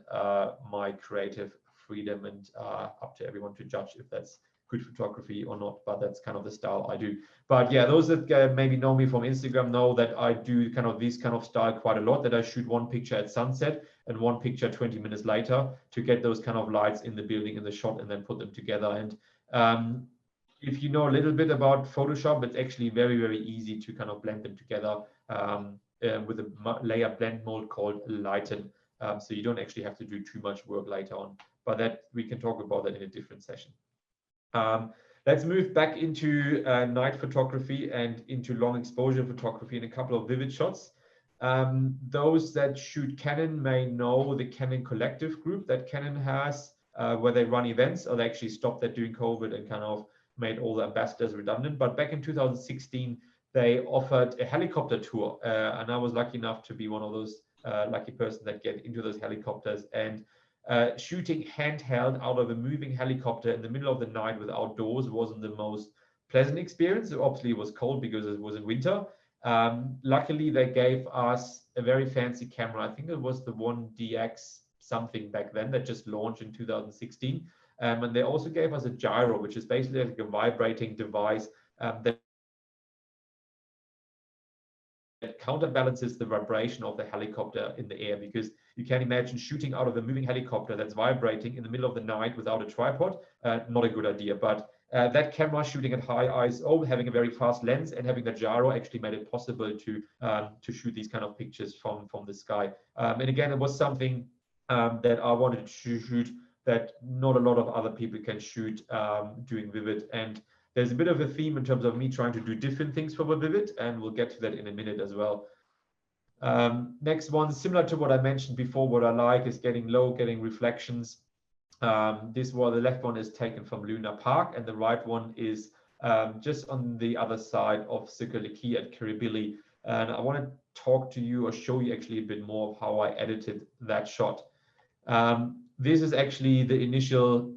my creative freedom and up to everyone to judge if that's good photography or not, but that's kind of the style I do. But yeah, those that maybe know me from Instagram know that I do kind of this kind of style quite a lot, that I shoot one picture at sunset and one picture 20 minutes later to get those kind of lights in the building in the shot and then put them together. And if you know a little bit about Photoshop, it's actually very, very easy to kind of blend them together with a layer blend mode called Lighten. So you don't actually have to do too much work later on, but that we can talk about that in a different session. Let's move back into night photography and into long exposure photography and a couple of vivid shots. Those that shoot Canon may know the Canon Collective group that Canon has, where they run events, or they actually stopped that during COVID and kind of made all the ambassadors redundant. But back in 2016, they offered a helicopter tour, and I was lucky enough to be one of those lucky persons that get into those helicopters. And shooting handheld out of a moving helicopter in the middle of the night with outdoors wasn't the most pleasant experience. Obviously, it was cold because it was in winter. Luckily, they gave us a very fancy camera. I think it was the 1DX something back then that just launched in 2016. And they also gave us a gyro, which is basically like a vibrating device that counterbalances the vibration of the helicopter in the air, because you can imagine shooting out of a moving helicopter that's vibrating in the middle of the night without a tripod, not a good idea. But that camera shooting at high ISO, having a very fast lens, and having the gyro actually made it possible to shoot these kind of pictures from the sky. And again, it was something that I wanted to shoot that not a lot of other people can shoot doing Vivid. And there's a bit of a theme in terms of me trying to do different things for the Vivid, and we'll get to that in a minute as well. Next one, similar to what I mentioned before, what I like is getting low, getting reflections. This one, the left one is taken from Luna Park, and the right one is just on the other side of Sikiliki at Kirribilli. And I want to talk to you or show you actually a bit more of how I edited that shot. This is actually the initial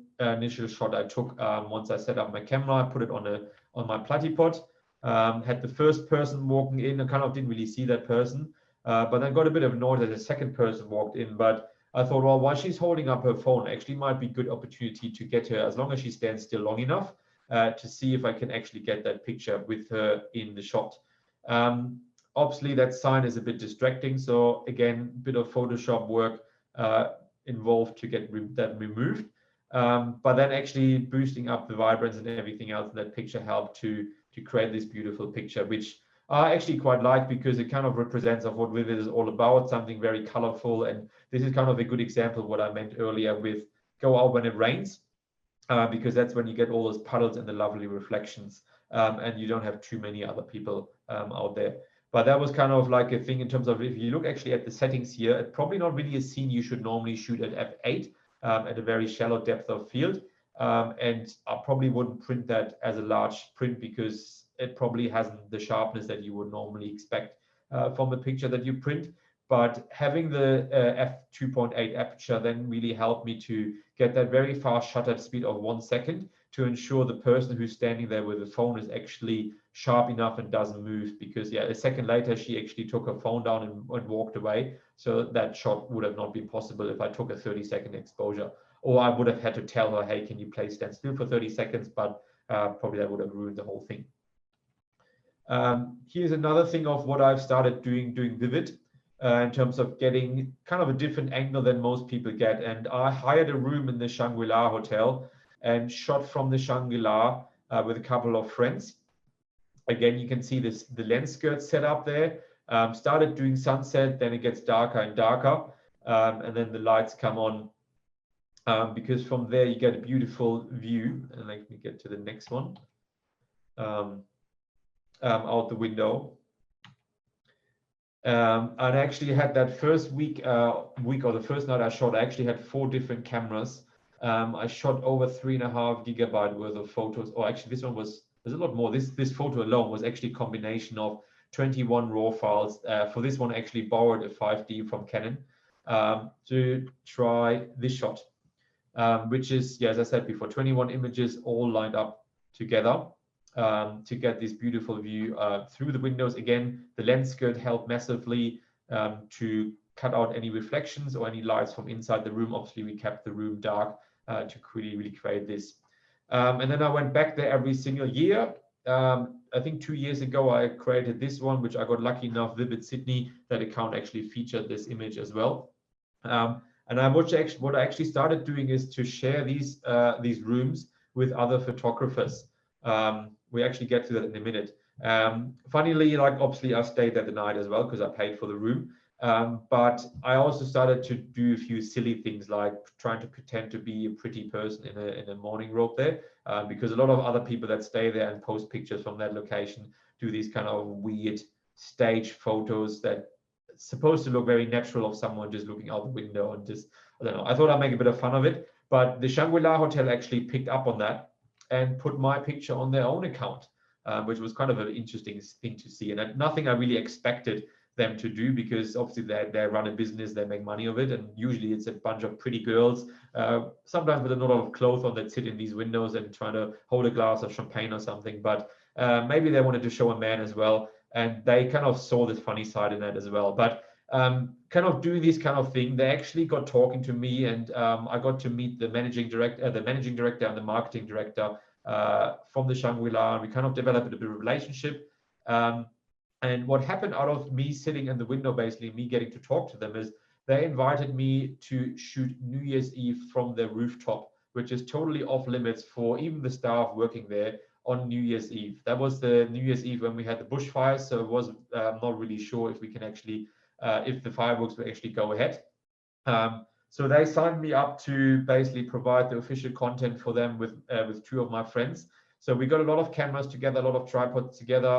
shot I took once I set up my camera. I put it on my platypod. Had the first person walking in. I kind of didn't really see that person, but then got a bit of annoyed that a second person walked in. But I thought, well, while she's holding up her phone, actually might be a good opportunity to get her, as long as she stands still long enough, to see if I can actually get that picture with her in the shot. Obviously, that sign is a bit distracting. So again, a bit of Photoshop work involved to get that removed. But then actually boosting up the vibrance and everything else in that picture helped to create this beautiful picture, which I actually quite like because it kind of represents of what Vivid is all about, something very colorful. And this is kind of a good example of what I meant earlier with go out when it rains, because that's when you get all those puddles and the lovely reflections, and you don't have too many other people out there. But that was kind of like a thing in terms of, if you look actually at the settings here, it's probably not really a scene you should normally shoot at f8 at a very shallow depth of field. And I probably wouldn't print that as a large print because it probably hasn't the sharpness that you would normally expect from the picture that you print. But having the f2.8 aperture then really helped me to get that very fast shutter speed of 1 second to ensure the person who's standing there with the phone is actually sharp enough and doesn't move, because yeah, a second later she actually took her phone down and walked away. So that shot would have not been possible if I took a 30-second exposure, or I would have had to tell her, hey, can you please stand still for 30 seconds? But probably that would have ruined the whole thing. Here's another thing of what I've started doing Vivid in terms of getting kind of a different angle than most people get. And I hired a room in the Shangri-La Hotel and shot from the Shangri-La with a couple of friends. Again, you can see the lens skirt set up there. Started doing sunset, then it gets darker and darker, and then the lights come on, because from there you get a beautiful view. And let me get to the next one. Out the window. I actually had that first week or the first night I shot, I actually had 4 different cameras. I shot over 3.5 gigabyte worth of photos, or actually this one was, there's a lot more. This photo alone was actually a combination of 21 raw files. For this one, I actually borrowed a 5D from Canon to try this shot, which is, yeah, as I said before, 21 images all lined up together to get this beautiful view through the windows. Again, the lens skirt helped massively to cut out any reflections or any lights from inside the room. Obviously, we kept the room dark to really create this. And then I went back there every single year. I think 2 years ago, I created this one, which I got lucky enough, Vivid Sydney, that account actually featured this image as well. And what I actually started doing is to share these rooms with other photographers. We actually get to that in a minute. Funnily, like obviously I stayed there the night as well because I paid for the room. But I also started to do a few silly things like trying to pretend to be a pretty person in a morning robe there, because a lot of other people that stay there and post pictures from that location do these kind of weird stage photos that supposed to look very natural of someone just looking out the window and just, I don't know. I thought I'd make a bit of fun of it, but the Shangri-La Hotel actually picked up on that and put my picture on their own account, which was kind of an interesting thing to see. And nothing I really expected them to do, because obviously they run a business, they make money of it, and usually it's a bunch of pretty girls, sometimes with a lot of clothes on, that sit in these windows and trying to hold a glass of champagne or something. But maybe they wanted to show a man as well, and they kind of saw this funny side in that as well. But kind of doing this kind of thing, they actually got talking to me, and I got to meet the managing director and the marketing director from the Shangri-La. We kind of developed a bit of a relationship. And what happened out of me sitting in the window, basically me getting to talk to them, is they invited me to shoot New Year's Eve from their rooftop, which is totally off limits for even the staff working there on New Year's Eve. That was the New Year's Eve when we had the bushfires, so it was not really sure if we can actually, if the fireworks will actually go ahead. So they signed me up to basically provide the official content for them with 2 of my friends. So we got a lot of cameras together, a lot of tripods together.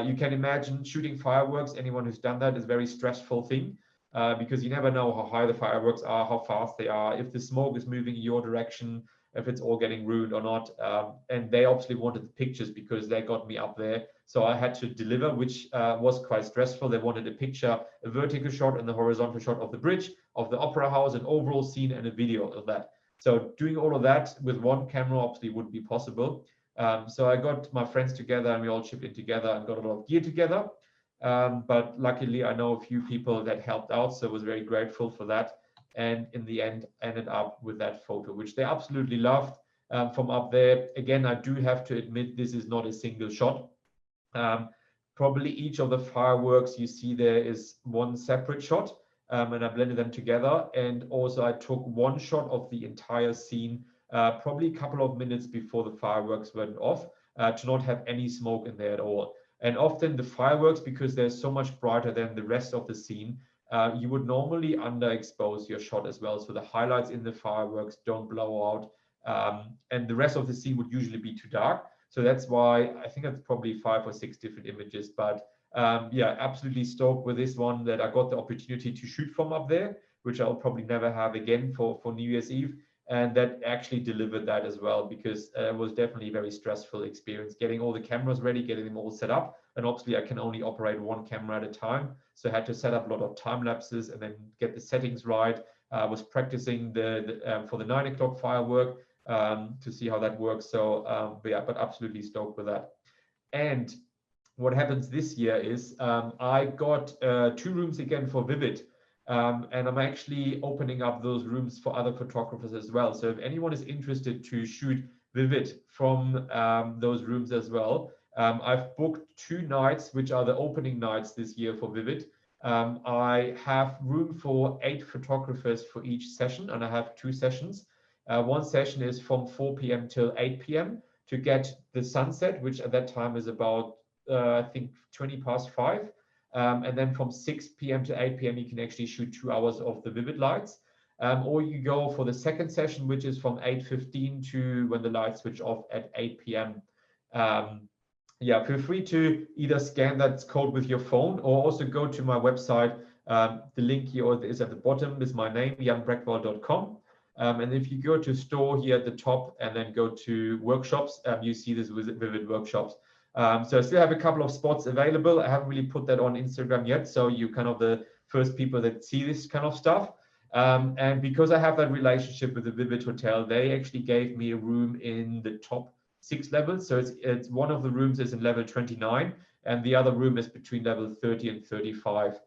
You can imagine shooting fireworks. Anyone who's done that is a very stressful thing because you never know how high the fireworks are, how fast they are, if the smoke is moving in your direction, if it's all getting ruined or not. And they obviously wanted the pictures because they got me up there. So I had to deliver, which was quite stressful. They wanted a picture, a vertical shot and the horizontal shot of the bridge, of the opera house, an overall scene and a video of that. So doing all of that with one camera obviously wouldn't be possible. So I got my friends together and we all chipped in together and got a lot of gear together. But luckily I know a few people that helped out, so I was very grateful for that. And in the end ended up with that photo, which they absolutely loved from up there. Again, I do have to admit, this is not a single shot. Probably each of the fireworks you see there is one separate shot, and I blended them together. And also I took one shot of the entire scene, probably a couple of minutes before the fireworks went off, to not have any smoke in there at all. And often the fireworks, because they're so much brighter than the rest of the scene, you would normally underexpose your shot as well. So the highlights in the fireworks don't blow out, and the rest of the scene would usually be too dark. So that's why I think it's probably 5 or 6 different images. But yeah, absolutely stoked with this one that I got the opportunity to shoot from up there, which I'll probably never have again for New Year's Eve. And that actually delivered that as well, because it was definitely a very stressful experience getting all the cameras ready, getting them all set up. And obviously I can only operate one camera at a time. So I had to set up a lot of time lapses and then get the settings right. I was practicing for the 9 o'clock firework to see how that works. So yeah, but absolutely stoked with that. And what happens this year is I got 2 rooms again for Vivid. And I'm actually opening up those rooms for other photographers as well. So if anyone is interested to shoot Vivid from those rooms as well, I've booked 2 nights, which are the opening nights this year for Vivid. I have room for 8 photographers for each session, and I have 2 sessions. One session is from 4 p.m. till 8 p.m. to get the sunset, which at that time is about, I think, 20 past 5. And then from 6 p.m. to 8 p.m. you can actually shoot 2 hours of the Vivid lights. Or you go for the second session, which is from 8:15 to when the lights switch off at 8 p.m. Yeah, feel free to either scan that code with your phone or also go to my website. The link here is at the bottom, is my name, janbreckwoldt.com. And if you go to store here at the top and then go to workshops, you see this Vivid workshops. So I still have a couple of spots available. I haven't really put that on Instagram yet, so you're kind of the first people that see this kind of stuff. And because I have that relationship with the Vivid Hotel, they actually gave me a room in the top 6 levels. So it's one of the rooms is in level 29, and the other room is between level 30 and 35.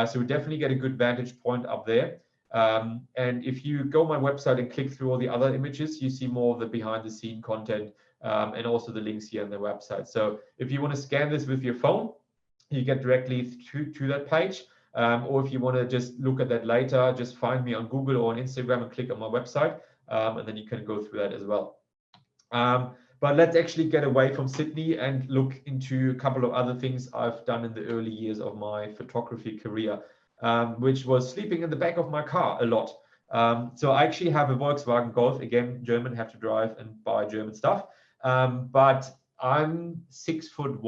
So we definitely get a good vantage point up there. And if you go on my website and click through all the other images, you see more of the behind the scene content. And also the links here on the website. So if you want to scan this with your phone, you get directly to that page. Or if you want to just look at that later, just find me on Google or on Instagram and click on my website. And then you can go through that as well. But let's actually get away from Sydney and look into a couple of other things I've done in the early years of my photography career, which was sleeping in the back of my car a lot. So I actually have a Volkswagen Golf, again, German, have to drive and buy German stuff. But I'm 6'1"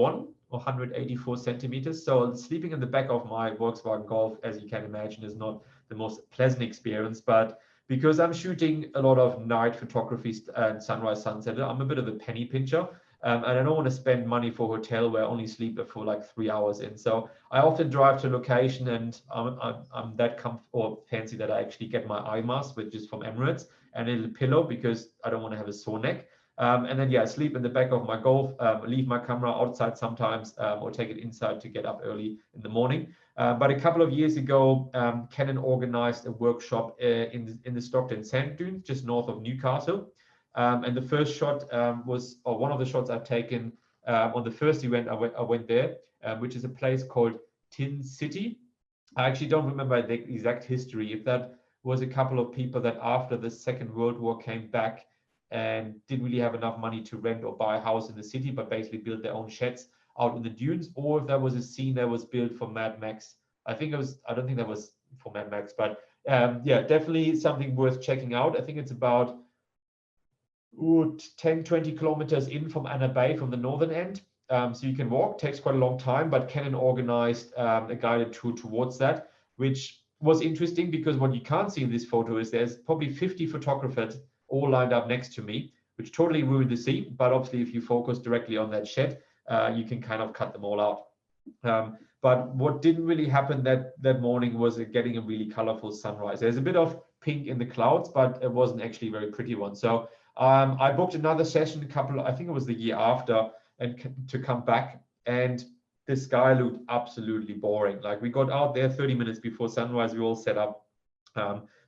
or 184 centimeters. So sleeping in the back of my Volkswagen Golf, as you can imagine, is not the most pleasant experience. But because I'm shooting a lot of night photography and sunrise, sunset, I'm a bit of a penny pincher. And I don't want to spend money for a hotel where I only sleep for like 3 hours in. So I often drive to location, and I'm that comfortable or fancy that I actually get my eye mask, which is from Emirates, and a little pillow because I don't want to have a sore neck. And then, yeah, I sleep in the back of my Golf, leave my camera outside sometimes, or take it inside to get up early in the morning. But a couple of years ago, Canon organized a workshop in the Stockton Sand Dunes, just north of Newcastle. And the first shot was, or one of the shots I've taken on the first event I went there, which is a place called Tin City. I actually don't remember the exact history. If that was a couple of people that after the Second World War came back and didn't really have enough money to rent or buy a house in the city, but basically built their own sheds out in the dunes, or if that was a scene that was built for Mad Max. I don't think that was for Mad Max, but yeah, definitely something worth checking out. I think it's about 10, 20 kilometers in from Anna Bay from the northern end. So you can walk, takes quite a long time, but Canon organized a guided tour towards that, which was interesting because what you can't see in this photo is there's probably 50 photographers all lined up next to me, which totally ruined the scene. But obviously, if you focus directly on that shed, you can kind of cut them all out. But what didn't really happen that morning was getting a really colorful sunrise. There's a bit of pink in the clouds, but it wasn't actually a very pretty one. So I booked another session I think it was the year after, and to come back, and the sky looked absolutely boring. Like, we got out there 30 minutes before sunrise, we all set up,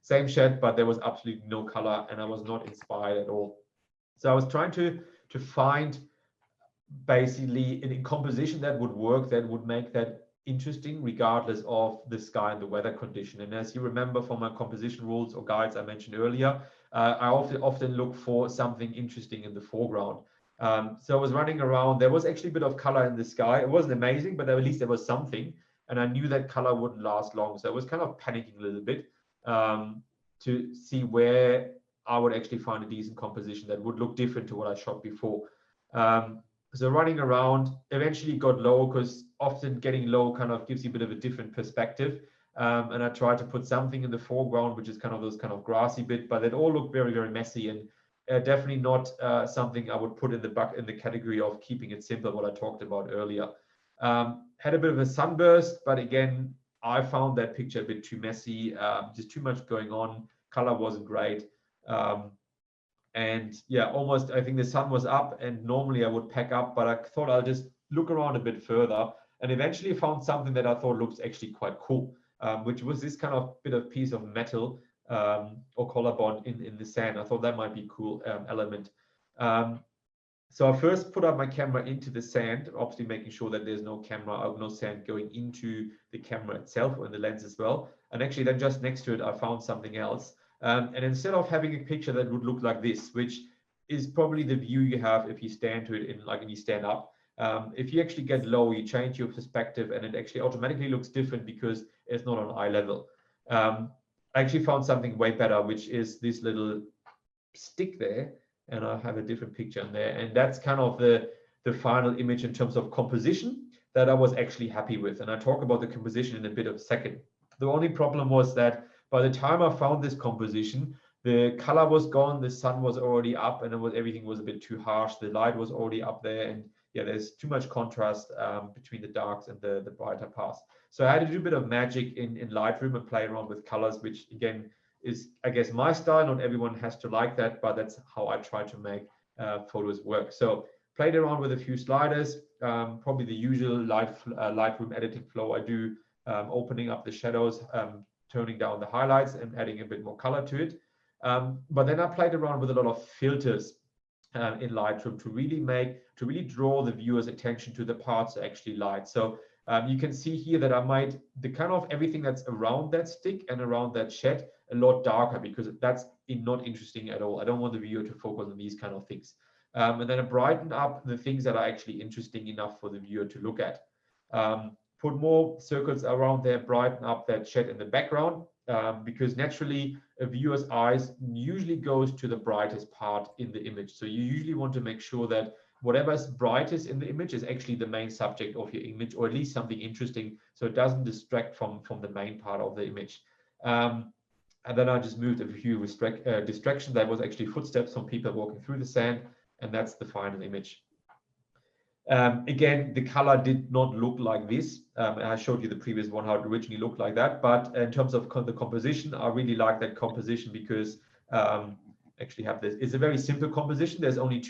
same shed, but there was absolutely no color, and I was not inspired at all. So I was trying to find basically a composition that would work, that would make that interesting regardless of the sky and the weather condition. And as you remember from my composition rules or guides I mentioned earlier, I often look for something interesting in the foreground. So I was running around. There was actually a bit of color in the sky. It wasn't amazing, but at least there was something. And I knew that color wouldn't last long. So I was kind of panicking a little bit to see where I would actually find a decent composition that would look different to what I shot before. So running around, eventually got low, because often getting low kind of gives you a bit of a different perspective. And I tried to put something in the foreground, which is kind of those kind of grassy bit, but it all looked very, very messy, and definitely not something I would put in the category of keeping it simple, what I talked about earlier. Had a bit of a sunburst, but again, I found that picture a bit too messy, just too much going on. Color wasn't great. And yeah, almost, I think the sun was up, and normally I would pack up, but I thought I'll just look around a bit further, and eventually found something that I thought looks actually quite cool, which was this kind of bit of piece of metal or collar bond in the sand. I thought that might be a cool element. So I first put up my camera into the sand, obviously making sure that there's no sand going into the camera itself or in the lens as well. And actually then just next to it, I found something else. And instead of having a picture that would look like this, which is probably the view you have if you stand to it and you stand up, if you actually get low, you change your perspective, and it actually automatically looks different because it's not on eye level. I actually found something way better, which is this little stick there, and I have a different picture in there, and that's kind of the final image in terms of composition that I was actually happy with. And I talk about the composition in a bit of a second. The only problem was that by the time I found this composition, the color was gone, the sun was already up, and everything was a bit too harsh. The light was already up there, and yeah, there's too much contrast between the darks and the brighter parts. So I had to do a bit of magic in Lightroom and play around with colors, which again is, I guess, my style. Not everyone has to like that, but that's how I try to make photos work. So played around with a few sliders, probably the usual Lightroom editing flow I do, opening up the shadows, turning down the highlights and adding a bit more color to it. But then I played around with a lot of filters in Lightroom to really draw the viewer's attention to the parts that actually light. So you can see here that I made the kind of everything that's around that stick and around that shed a lot darker, because that's not interesting at all. I don't want the viewer to focus on these kind of things. And then I brighten up the things that are actually interesting enough for the viewer to look at. Put more circles around there, brighten up that shed in the background, because naturally a viewer's eyes usually goes to the brightest part in the image. So you usually want to make sure that whatever's brightest in the image is actually the main subject of your image, or at least something interesting, so it doesn't distract from the main part of the image. And then I just moved a few distractions. That was actually footsteps from people walking through the sand, and that's the final image. Again, the color did not look like this. I showed you the previous one, how it originally looked like that. But in terms of the composition, I really like that composition because actually have this. It's a very simple composition. There's only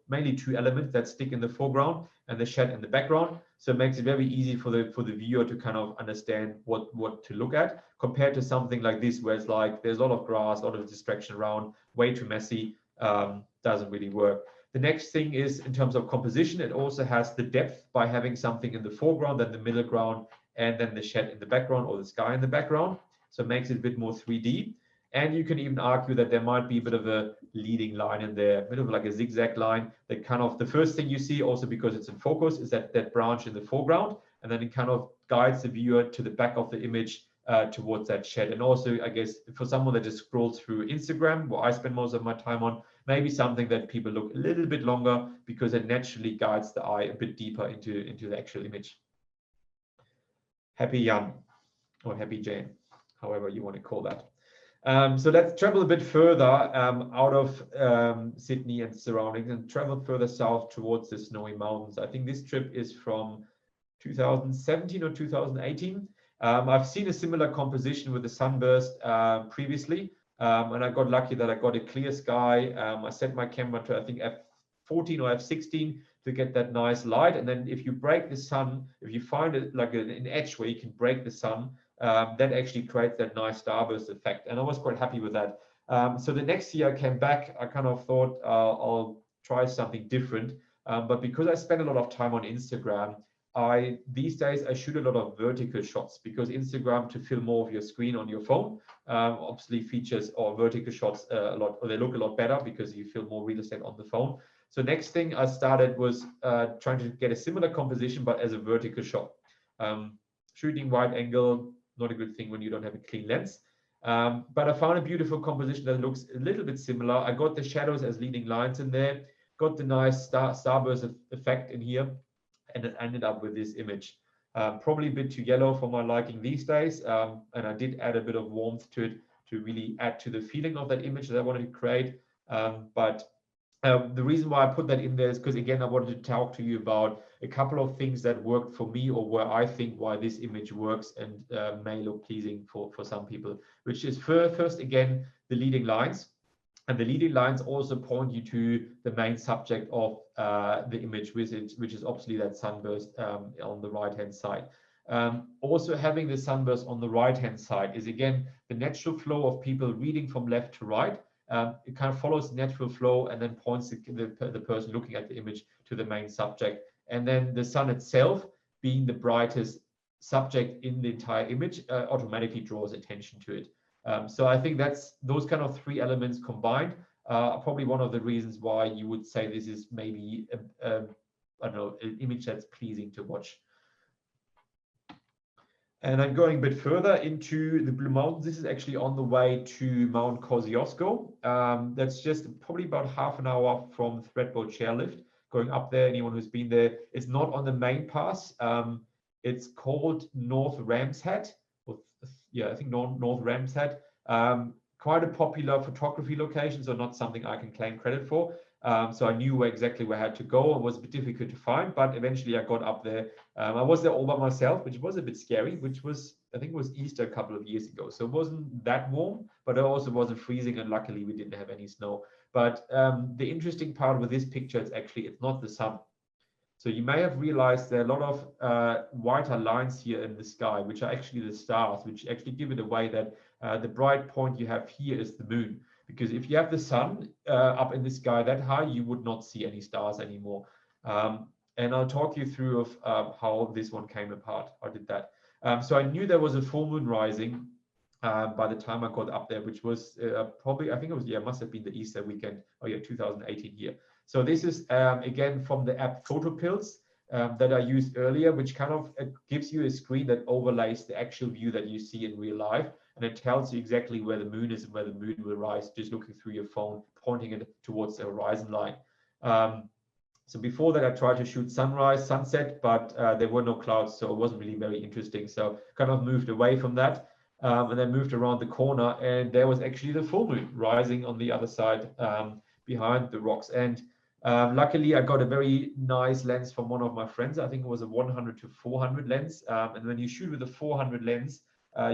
mainly two elements that stick in the foreground and the shed in the background. So it makes it very easy for the viewer to kind of understand what to look at, compared to something like this, where it's like there's a lot of grass, a lot of distraction around, way too messy, doesn't really work. The next thing is in terms of composition, it also has the depth by having something in the foreground, then the middle ground, and then the shed in the background or the sky in the background. So it makes it a bit more 3D. And you can even argue that there might be a bit of a leading line in there, a bit of like a zigzag line that kind of, the first thing you see also because it's in focus is that branch in the foreground, and then it kind of guides the viewer to the back of the image towards that shed. And also, I guess, for someone that just scrolls through Instagram, what I spend most of my time on, maybe something that people look a little bit longer because it naturally guides the eye a bit deeper into the actual image. Happy Jan, or happy Jane, however you want to call that. So let's travel a bit further out of Sydney and surroundings and travel further south towards the snowy mountains. I think this trip is from 2017 or 2018. I've seen a similar composition with the sunburst previously, and I got lucky that I got a clear sky. I set my camera to, I think, f14 or f16 to get that nice light. And then if you break the sun, if you find it like an edge where you can break the sun, that actually creates that nice starburst effect. And I was quite happy with that. So the next year I came back, I kind of thought I'll try something different. But because I spend a lot of time on Instagram, these days I shoot a lot of vertical shots, because Instagram, to film more of your screen on your phone, obviously features or vertical shots a lot, or they look a lot better because you film more real estate on the phone. So next thing I started was trying to get a similar composition, but as a vertical shot. Shooting wide angle, not a good thing when you don't have a clean lens. But I found a beautiful composition that looks a little bit similar. I got the shadows as leading lines in there, got the nice starburst effect in here, and it ended up with this image. Probably a bit too yellow for my liking these days, and I did add a bit of warmth to it to really add to the feeling of that image that I wanted to create. The reason why I put that in there is because, again, I wanted to talk to you about a couple of things that worked for me, or where I think why this image works and may look pleasing for some people, which is first, again, the leading lines. And the leading lines also point you to the main subject of the image, which is obviously that sunburst on the right-hand side. Also, having the sunburst on the right-hand side is, again, the natural flow of people reading from left to right. It kind of follows the natural flow and then points the person looking at the image to the main subject. And then the sun itself, being the brightest subject in the entire image, automatically draws attention to it. So I think that's those kind of three elements combined are probably one of the reasons why you would say this is maybe I don't know, an image that's pleasing to watch. And I'm going a bit further into the Blue Mountains. This is actually on the way to Mount Kosciuszko. That's just probably about half an hour from Breckwoldt chairlift. Going up there, anyone who's been there, it's not on the main pass. It's called North Ram's Head. Yeah, I think North Ram's Head. Quite a popular photography location, so not something I can claim credit for. So I knew exactly where I had to go. It was a bit difficult to find, but eventually I got up there. I was there all by myself, which was a bit scary, which was, I think it was Easter a couple of years ago. So it wasn't that warm, but it also wasn't freezing, and luckily we didn't have any snow. But the interesting part with this picture is actually, it's not the sun. So you may have realized there are a lot of whiter lines here in the sky, which are actually the stars, which actually give it away that the bright point you have here is the moon. Because if you have the sun up in the sky that high, you would not see any stars anymore. And I'll talk you through of how this one came apart. I did that. So I knew there was a full moon rising by the time I got up there, which was probably, I think it was, yeah, must have been the Easter weekend. Oh yeah, 2018 year. So this is, again, from the app PhotoPills that I used earlier, which kind of gives you a screen that overlays the actual view that you see in real life. And it tells you exactly where the moon is and where the moon will rise, just looking through your phone, pointing it towards the horizon line. So before that, I tried to shoot sunrise, sunset, but there were no clouds, so it wasn't really very interesting. So kind of moved away from that, and then moved around the corner, and there was actually the full moon rising on the other side behind the rocks. And luckily, I got a very nice lens from one of my friends. I think it was a 100 to 400 lens. And when you shoot with a 400 lens,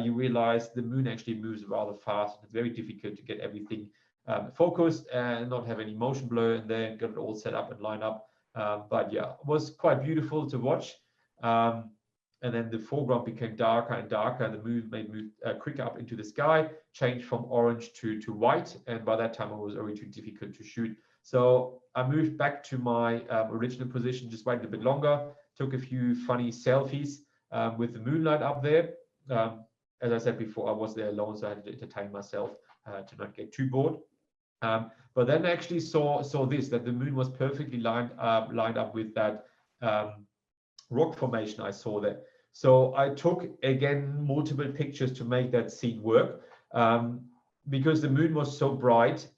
you realize the moon actually moves rather fast. It's very difficult to get everything focused and not have any motion blur, and then get it all set up and line up. But yeah, it was quite beautiful to watch. And then the foreground became darker and darker, and the moon move quicker up into the sky, changed from orange to white. And by that time, it was already too difficult to shoot. So I moved back to my original position, just waited a bit longer, took a few funny selfies with the moonlight up there. As I said before, I was there alone, so I had to entertain myself to not get too bored. But then I actually saw this, that the moon was perfectly lined up with that rock formation I saw there. So I took again multiple pictures to make that scene work, because the moon was so bright.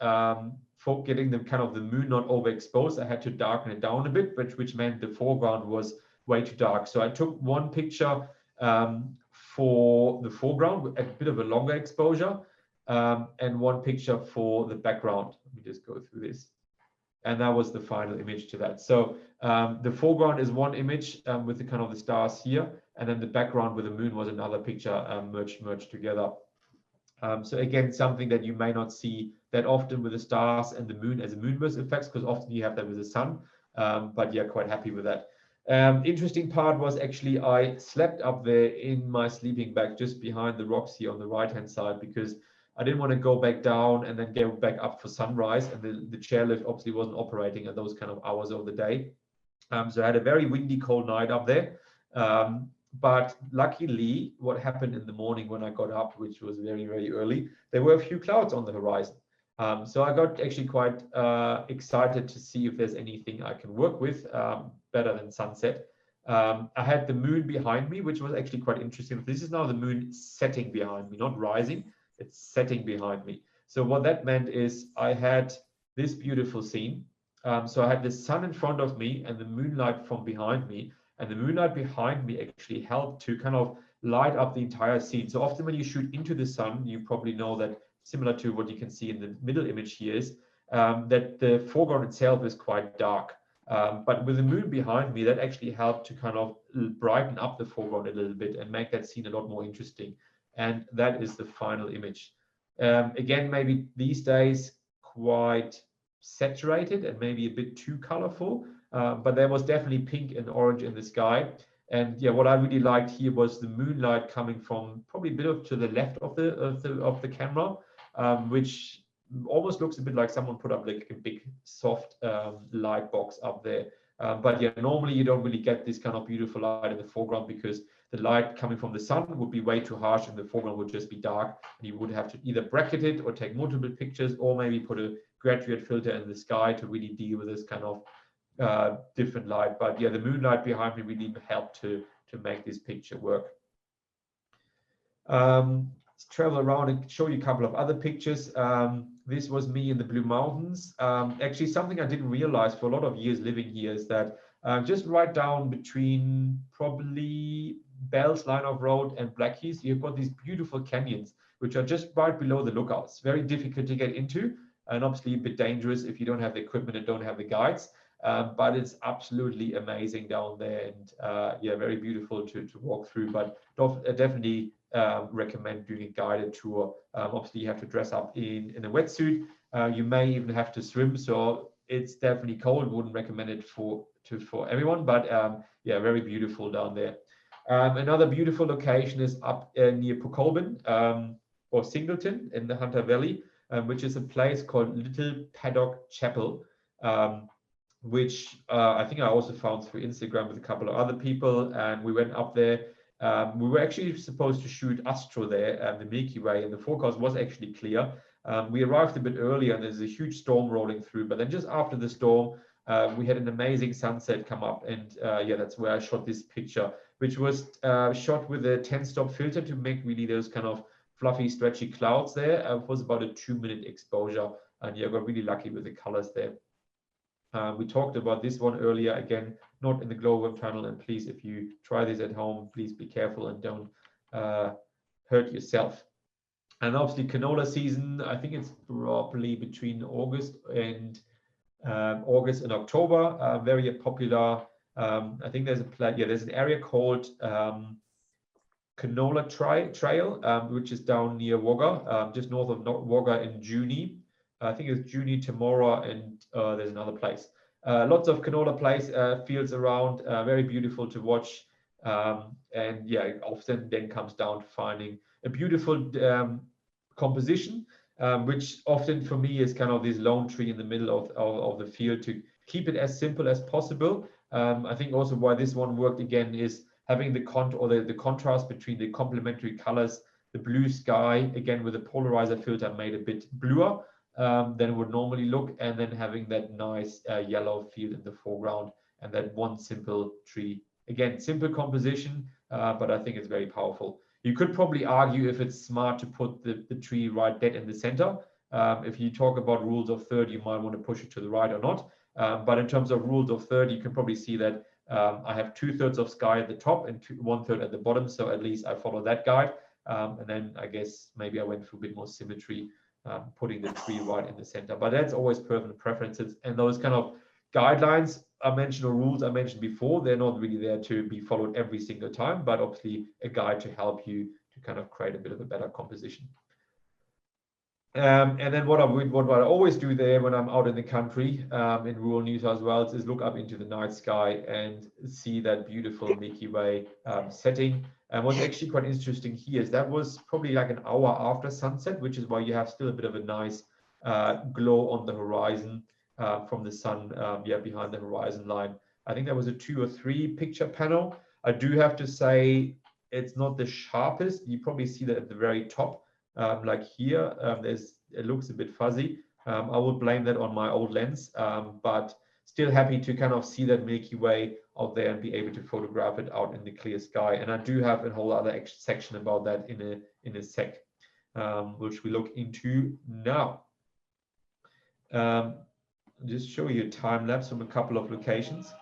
For getting the moon not overexposed, I had to darken it down a bit, which meant the foreground was way too dark. So I took one picture for the foreground, a bit of a longer exposure, and one picture for the background. Let me just go through this. And that was the final image to that. So the foreground is one image with the the stars here, and then the background with the moon was another picture merged together. So again, something that you may not see that often with the stars and the moon as a moonburst effects, because often you have that with the sun. But yeah, quite happy with that. Interesting part was actually I slept up there in my sleeping bag just behind the rocks here on the right hand side, because I didn't want to go back down and then go back up for sunrise, and the chairlift obviously wasn't operating at those hours of the day. So I had a very windy, cold night up there. But luckily, what happened in the morning when I got up, which was very, very early, there were a few clouds on the horizon. So I got actually quite excited to see if there's anything I can work with better than sunset. I had the moon behind me, which was actually quite interesting. This is now the moon setting behind me, not rising, it's setting behind me. So what that meant is I had this beautiful scene. So I had the sun in front of me and the moonlight from behind me. And the moonlight behind me actually helped to light up the entire scene. So often when you shoot into the sun, you probably know that, similar to what you can see in the middle image here, is that the foreground itself is quite dark. But with the moon behind me, that actually helped to brighten up the foreground a little bit and make that scene a lot more interesting. And that is the final image. Again, maybe these days quite saturated and maybe a bit too colorful, but there was definitely pink and orange in the sky. And yeah, what I really liked here was the moonlight coming from probably a bit to the left of the camera, which almost looks a bit like someone put up like a big soft light box up there. But yeah, normally you don't really get this beautiful light in the foreground, because the light coming from the sun would be way too harsh and the foreground would just be dark, and you would have to either bracket it or take multiple pictures, or maybe put a graduate filter in the sky to really deal with this different light. But yeah, the moonlight behind me really helped to make this picture work. Let's travel around and show you a couple of other pictures. This was me in the Blue Mountains. Actually, something I didn't realize for a lot of years living here is that just right down between probably Bell's Line of Road and Blackheath, you've got these beautiful canyons, which are just right below the lookouts. Very difficult to get into, and obviously a bit dangerous if you don't have the equipment and don't have the guides. But it's absolutely amazing down there, and yeah, very beautiful to walk through. But definitely recommend doing a guided tour. Obviously, you have to dress up in a wetsuit. You may even have to swim, so it's definitely cold. Wouldn't recommend it for everyone, but yeah, very beautiful down there. Another beautiful location is up near Pukolben or Singleton in the Hunter Valley, which is a place called Little Paddock Chapel, which I think I also found through Instagram with a couple of other people, and we went up there. We were actually supposed to shoot Astro there, the Milky Way, and the forecast was actually clear. We arrived a bit earlier, and there's a huge storm rolling through, but then just after the storm, we had an amazing sunset come up, and yeah, that's where I shot this picture, which was shot with a 10-stop filter to make really those fluffy, stretchy clouds there. It was about a 2-minute exposure, and yeah, I got really lucky with the colors there. We talked about this one earlier, again, not in the Glowworm channel, and please, if you try this at home, please be careful and don't hurt yourself. And obviously canola season, I think it's probably between August and October, very popular. I think there's there's an area called Canola Trail, which is down near Wagga, just north of Wagga in Juni. I think it's Juni, Tamora, and there's another place. Lots of canola fields around, very beautiful to watch. And yeah, it often then comes down to finding a beautiful composition, which often for me is this lone tree in the middle of the field to keep it as simple as possible. I think also why this one worked again is having the contrast between the complementary colors the blue sky, again with the polarizer filter, made a bit bluer than it would normally look, and then having that nice yellow field in the foreground, and that one simple tree. Again, simple composition, but I think it's very powerful. You could probably argue if it's smart to put the tree right dead in the center. If you talk about rules of third, you might want to push it to the right or not. But in terms of rules of third, you can probably see that I have 2/3 of sky at the top and 1/3 at the bottom. So at least I follow that guide. And then I guess maybe I went for a bit more symmetry, putting the tree right in the center. But that's always personal preferences. And those kind of guidelines I mentioned, or rules I mentioned before, they're not really there to be followed every single time, but obviously a guide to help you to kind of create a bit of a better composition. And then what I always do there when I'm out in the country, in rural New South Wales, is look up into the night sky and see that beautiful Milky Way setting. And what's actually quite interesting here is that was probably like an hour after sunset, which is why you have still a bit of a nice glow on the horizon from the sun, behind the horizon line. I think that was a 2 or 3 picture panel. I do have to say it's not the sharpest. You probably see that at the very top. Like here, it looks a bit fuzzy. I will blame that on my old lens, but still happy to kind of see that Milky Way out there and be able to photograph it out in the clear sky. And I do have a whole other section about that in a sec, which we look into now. Just show you a time lapse from a couple of locations.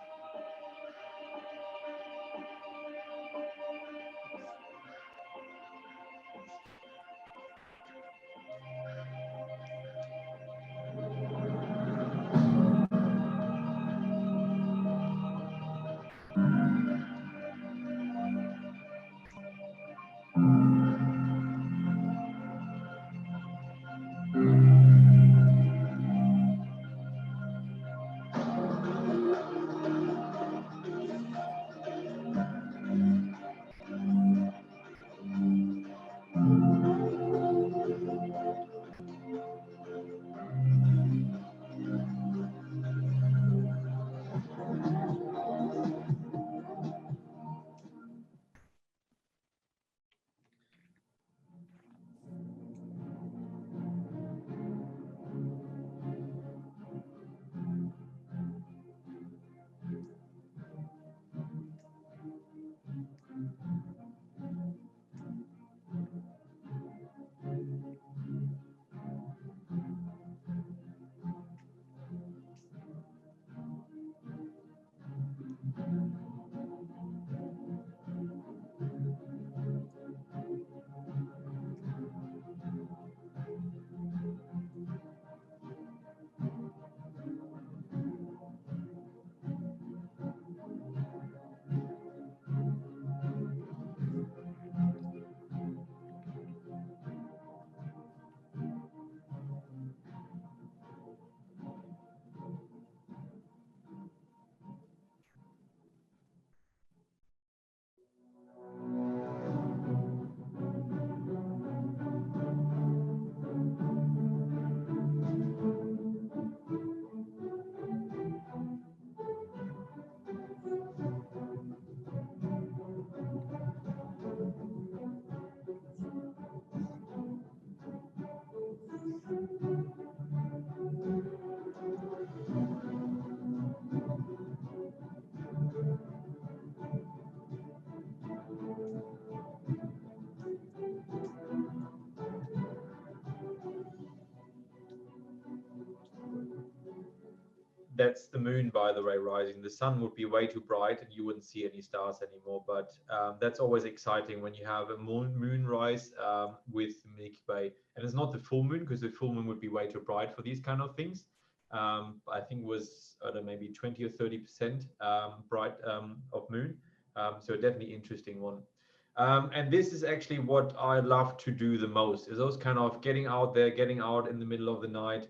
That's the moon, by the way, rising. The sun would be way too bright and you wouldn't see any stars anymore. But that's always exciting when you have a moonrise with Milky Way. And it's not the full moon, because the full moon would be way too bright for these kind of things. I think it was maybe 20 or 30% bright of moon. So definitely interesting one. And this is actually what I love to do the most, is those kind of getting out there, getting out in the middle of the night,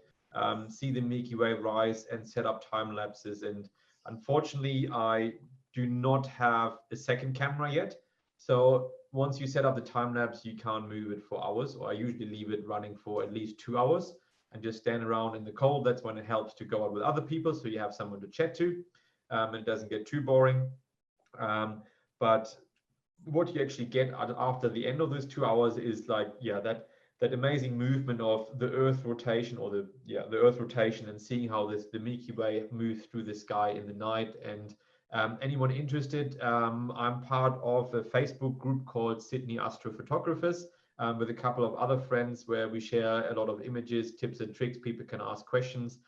see the Milky Way rise and set up time lapses. And unfortunately, I do not have a second camera yet. So once you set up the time lapse, you can't move it for hours, or I usually leave it running for at least 2 hours and just stand around in the cold. That's when it helps to go out with other people, so you have someone to chat to, and it doesn't get too boring. But what you actually get after the end of those 2 hours is like, yeah, that amazing movement of the Earth rotation, or the Earth rotation, and seeing how the Milky Way moves through the sky in the night. And anyone interested, I'm part of a Facebook group called Sydney Astrophotographers, with a couple of other friends, where we share a lot of images, tips and tricks. People can ask questions.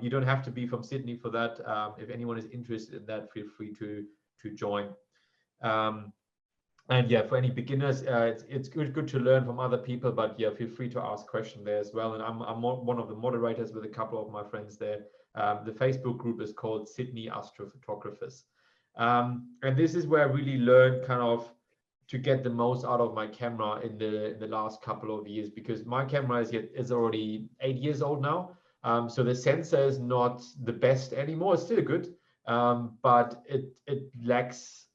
You don't have to be from Sydney for that. If anyone is interested in that, feel free to join. And yeah, for any beginners, it's good to learn from other people, but yeah, feel free to ask questions there as well. And I'm one of the moderators with a couple of my friends there. The Facebook group is called Sydney Astrophotographers. And this is where I really learned kind of to get the most out of my camera in the last couple of years, because my camera is already 8 years old now. So the sensor is not the best anymore. It's still good, but it lacks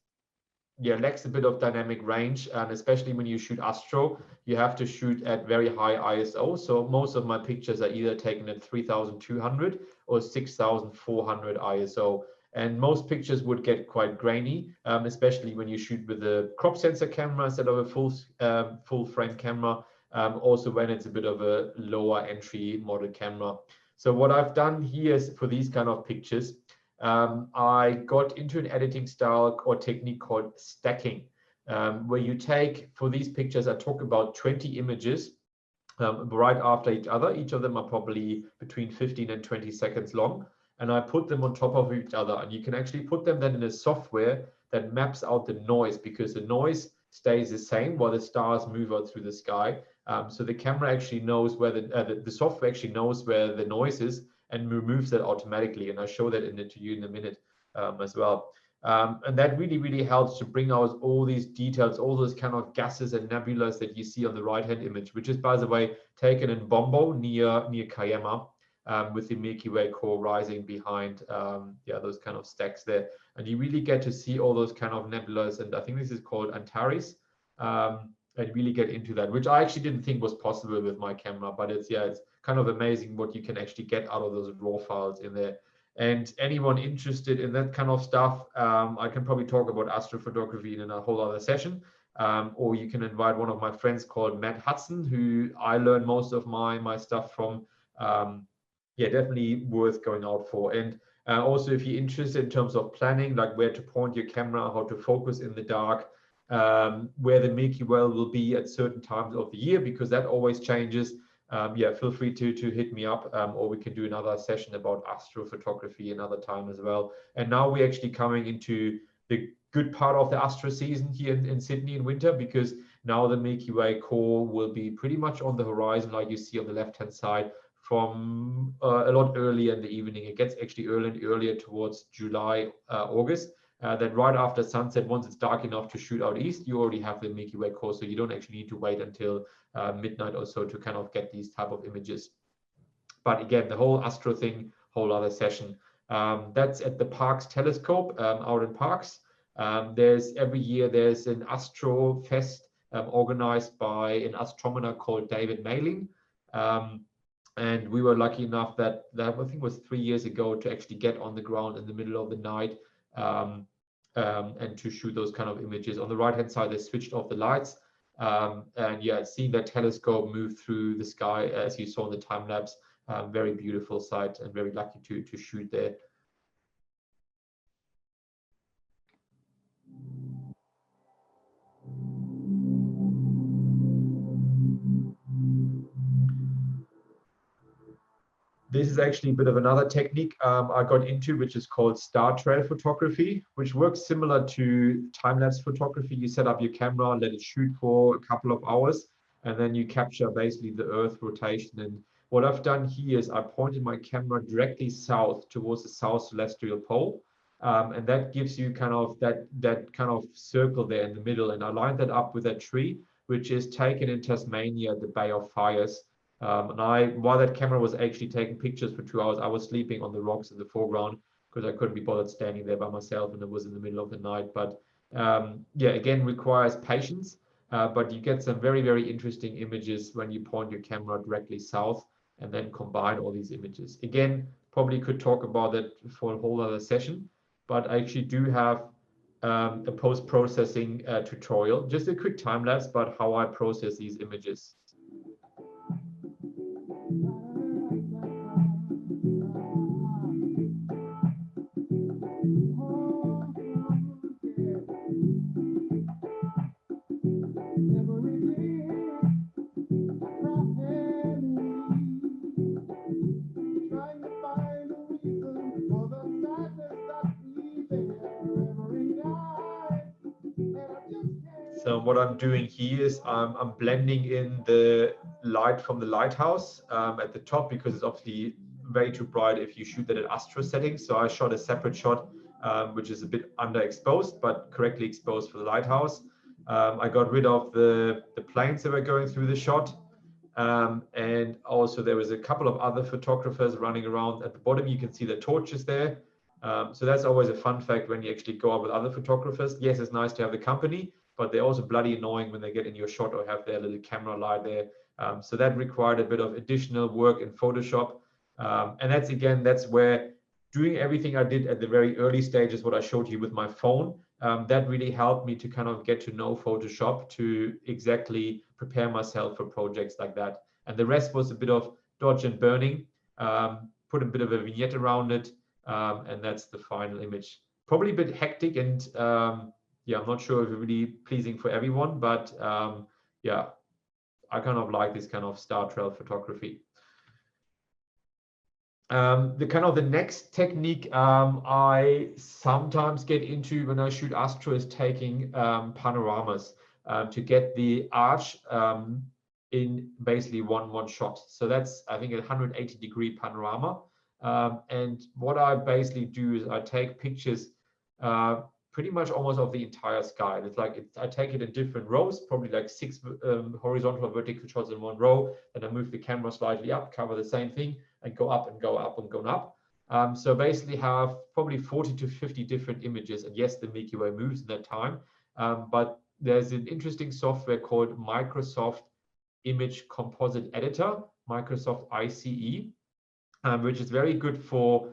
a bit of dynamic range. And especially when you shoot astro, you have to shoot at very high ISO. So most of my pictures are either taken at 3200 or 6400 ISO. And most pictures would get quite grainy, especially when you shoot with a crop sensor camera instead of a full frame camera. Also when it's a bit of a lower entry model camera. So what I've done here is, for these kind of pictures, I got into an editing style or technique called stacking, where you take, for these pictures, I talk about 20 images right after each other. Each of them are probably between 15 and 20 seconds long. And I put them on top of each other. And you can actually put them then in a software that maps out the noise, because the noise stays the same while the stars move out through the sky. So the camera actually knows where the software actually knows where the noise is, and removes that automatically. And I show that to you in a minute as well. And that really, really helps to bring out all these details, all those kind of gases and nebulas that you see on the right-hand image, which is, by the way, taken in Bombo near Cayama, with the Milky Way core rising behind those kind of stacks there. And you really get to see all those kind of nebulas. And I think this is called Antares. And really get into that, which I actually didn't think was possible with my camera, but it's kind of amazing what you can actually get out of those raw files in there. And anyone interested in that kind of stuff, I can probably talk about astrophotography in a whole other session, or you can invite one of my friends called Matt Hudson, who I learned most of my stuff from. Definitely worth going out for. And also, if you're interested in terms of planning, like where to point your camera, how to focus in the dark, where the Milky Way will be at certain times of the year, because that always changes. Feel free to hit me up, or we can do another session about astrophotography another time as well. And now we're actually coming into the good part of the astro season here in Sydney in winter, because now the Milky Way core will be pretty much on the horizon, like you see on the left-hand side, from a lot earlier in the evening. It gets actually earlier and earlier towards July, August. That right after sunset, once it's dark enough to shoot out east, you already have the Milky Way core, so you don't actually need to wait until midnight or so to kind of get these type of images. But again, the whole astro thing, whole other session. That's at the Parkes Telescope out in Parkes. Every year there's an Astro Fest organized by an astronomer called David Malin. And we were lucky enough that I think it was 3 years ago to actually get on the ground in the middle of the night and to shoot those kind of images. On the right-hand side, they switched off the lights. And seeing that telescope move through the sky, as you saw in the time lapse, very beautiful sight, and very lucky to shoot there. This is actually a bit of another technique I got into, which is called star trail photography, which works similar to time-lapse photography. You set up your camera, let it shoot for a couple of hours, and then you capture basically the Earth rotation. And what I've done here is I pointed my camera directly south towards the south celestial pole. And that gives you kind of that kind of circle there in the middle. And I lined that up with a tree, which is taken in Tasmania at the Bay of Fires. And while that camera was actually taking pictures for 2 hours, I was sleeping on the rocks in the foreground because I couldn't be bothered standing there by myself, and it was in the middle of the night. But again, requires patience, but you get some very, very interesting images when you point your camera directly south and then combine all these images. Again, probably could talk about that for a whole other session, but I actually do have a post-processing tutorial, just a quick time lapse, but how I process these images. So what I'm doing here is I'm blending in the light from the lighthouse at the top, because it's obviously way too bright if you shoot that at astro settings. So I shot a separate shot, which is a bit underexposed, but correctly exposed for the lighthouse. I got rid of the planes that were going through the shot. And also there was a couple of other photographers running around at the bottom. You can see the torches there. So that's always a fun fact when you actually go out with other photographers. Yes, it's nice to have the company, but they're also bloody annoying when they get in your shot or have their little camera light there. So that required a bit of additional work in Photoshop. And that's where doing everything I did at the very early stages, what I showed you with my phone, that really helped me to kind of get to know Photoshop, to exactly prepare myself for projects like that. And the rest was a bit of dodge and burning, put a bit of a vignette around it, and that's the final image. Probably a bit hectic, and yeah, I'm not sure if it's really pleasing for everyone, but yeah, I kind of like this kind of star trail photography. The next technique I sometimes get into when I shoot astro is taking panoramas to get the arch in basically one shot. So that's, I think, a 180-degree panorama. And what I basically do is I take pictures pretty much almost of the entire sky. It's like I take it in different rows, probably like 6 horizontal or vertical shots in one row, and I move the camera slightly up, cover the same thing, and go up and go up and go up. So basically have probably 40 to 50 different images. And yes, the Milky Way moves in that time, but there's an interesting software called Microsoft Image Composite Editor, Microsoft ICE, which is very good for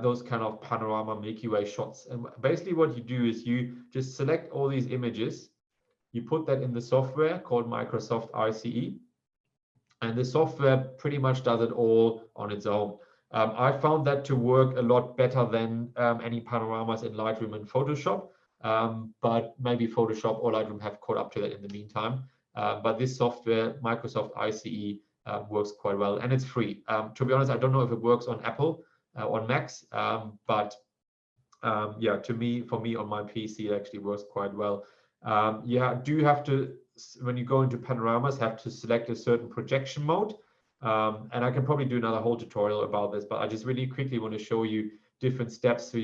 those kind of panorama Milky Way shots. And basically what you do is you just select all these images, you put that in the software called Microsoft ICE, and the software pretty much does it all on its own. I found that to work a lot better than any panoramas in Lightroom and Photoshop, but maybe Photoshop or Lightroom have caught up to that in the meantime. But this software, Microsoft ICE, works quite well, and it's free. To be honest, I don't know if it works on Apple, on Macs, but yeah, for me on my PC, it actually works quite well. You do have to, when you go into panoramas, have to select a certain projection mode. And I can probably do another whole tutorial about this, but I just really quickly want to show you different steps.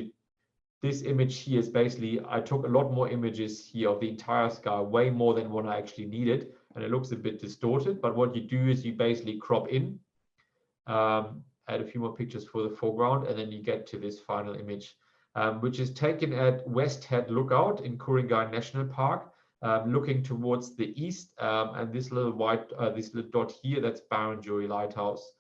This image here is basically, I took a lot more images here of the entire sky, way more than what I actually needed, and it looks a bit distorted. But what you do is you basically crop in, add a few more pictures for the foreground, and then you get to this final image, which is taken at West Head Lookout in Ku-ring-gai National Park, looking towards the east, and this little white, this little dot here, that's Barrenjoey Lighthouse.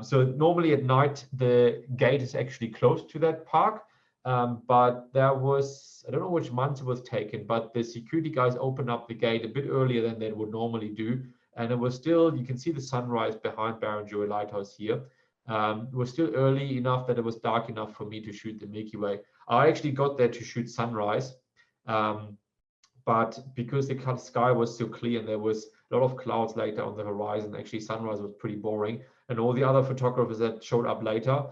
So normally at night, the gate is actually close to that park, but there was, I don't know which month it was taken, but the security guys opened up the gate a bit earlier than they would normally do. And it was still, you can see the sunrise behind Barrenjoey Lighthouse here. It was still early enough that it was dark enough for me to shoot the Milky Way. I actually got there to shoot sunrise, but because the sky was so clear and there was a lot of clouds later on the horizon, actually sunrise was pretty boring. And all the other photographers that showed up later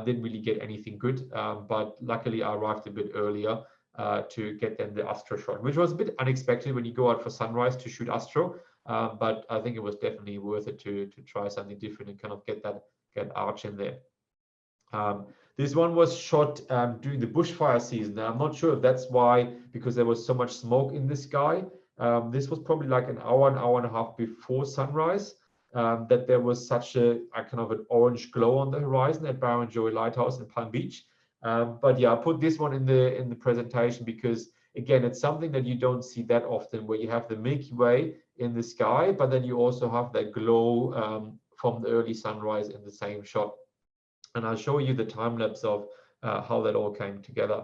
didn't really get anything good. But luckily I arrived a bit earlier to get them the astro shot, which was a bit unexpected when you go out for sunrise to shoot astro. But I think it was definitely worth it to try something different and kind of get arch in there. This one was shot during the bushfire season. Now, I'm not sure if that's why, because there was so much smoke in the sky. This was probably like an hour and a half before sunrise, that there was such a kind of an orange glow on the horizon at Barrenjoey Lighthouse in Palm Beach. But yeah, I put this one in the presentation because, again, it's something that you don't see that often, where you have the Milky Way in the sky, but then you also have that glow from the early sunrise in the same shot. And I'll show you the time lapse of how that all came together.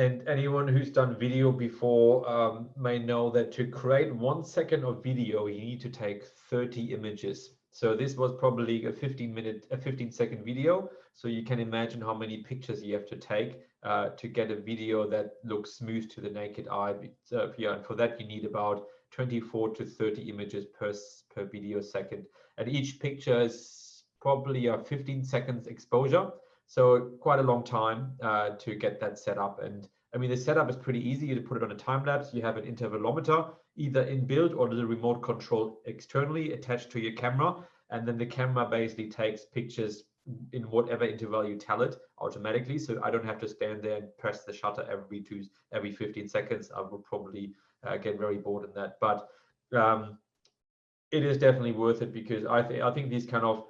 And anyone who's done video before may know that to create 1 second of video, you need to take 30 images. So this was probably a 15-second video. So you can imagine how many pictures you have to take to get a video that looks smooth to the naked eye. And for that, you need about 24 to 30 images per video second. And each picture is probably a 15 seconds exposure. So quite a long time to get that set up. And I mean, the setup is pretty easy. You put it on a time lapse. You have an intervalometer, either inbuilt or the remote control externally attached to your camera. And then the camera basically takes pictures in whatever interval you tell it automatically. So I don't have to stand there and press the shutter every 15 seconds. I would probably get very bored in that. But it is definitely worth it, because I think these kind of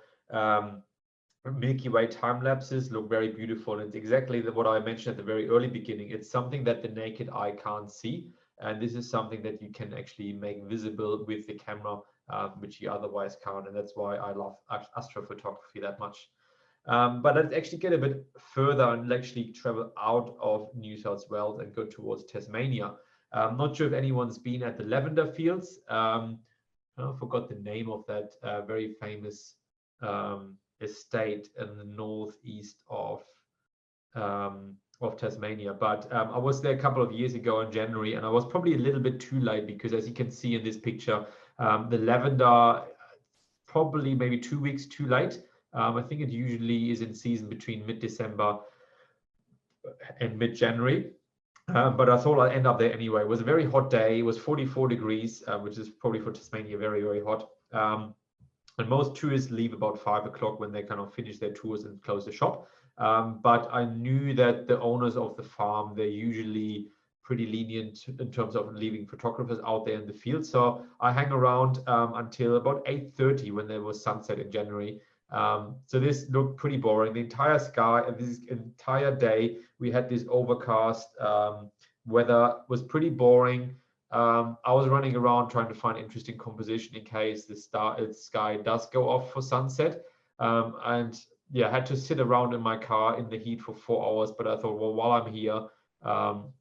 Milky Way time lapses look very beautiful, and it's exactly what I mentioned at the very early beginning. It's something that the naked eye can't see, and this is something that you can actually make visible with the camera, which you otherwise can't, and that's why I love astrophotography that much. But let's actually get a bit further and actually travel out of New South Wales and go towards Tasmania. I'm not sure if anyone's been at the lavender fields. I forgot the name of that very famous estate in the northeast of Tasmania, but I was there a couple of years ago in January, and I was probably a little bit too late, because as you can see in this picture, the lavender probably maybe 2 weeks too late. I think it usually is in season between mid-December and mid-January. But I thought I'd end up there anyway. It was a very hot day. It was 44 degrees, which is probably for Tasmania very, very hot. And most tourists leave about 5 o'clock when they kind of finish their tours and close the shop. But I knew that the owners of the farm, they're usually pretty lenient in terms of leaving photographers out there in the field. So I hang around until about 8:30 when there was sunset in January. So this looked pretty boring. The entire sky, this entire day, we had this overcast weather, was pretty boring. I was running around trying to find interesting composition in case the sky does go off for sunset. And yeah, I had to sit around in my car in the heat for 4 hours. But I thought, well, while I'm here,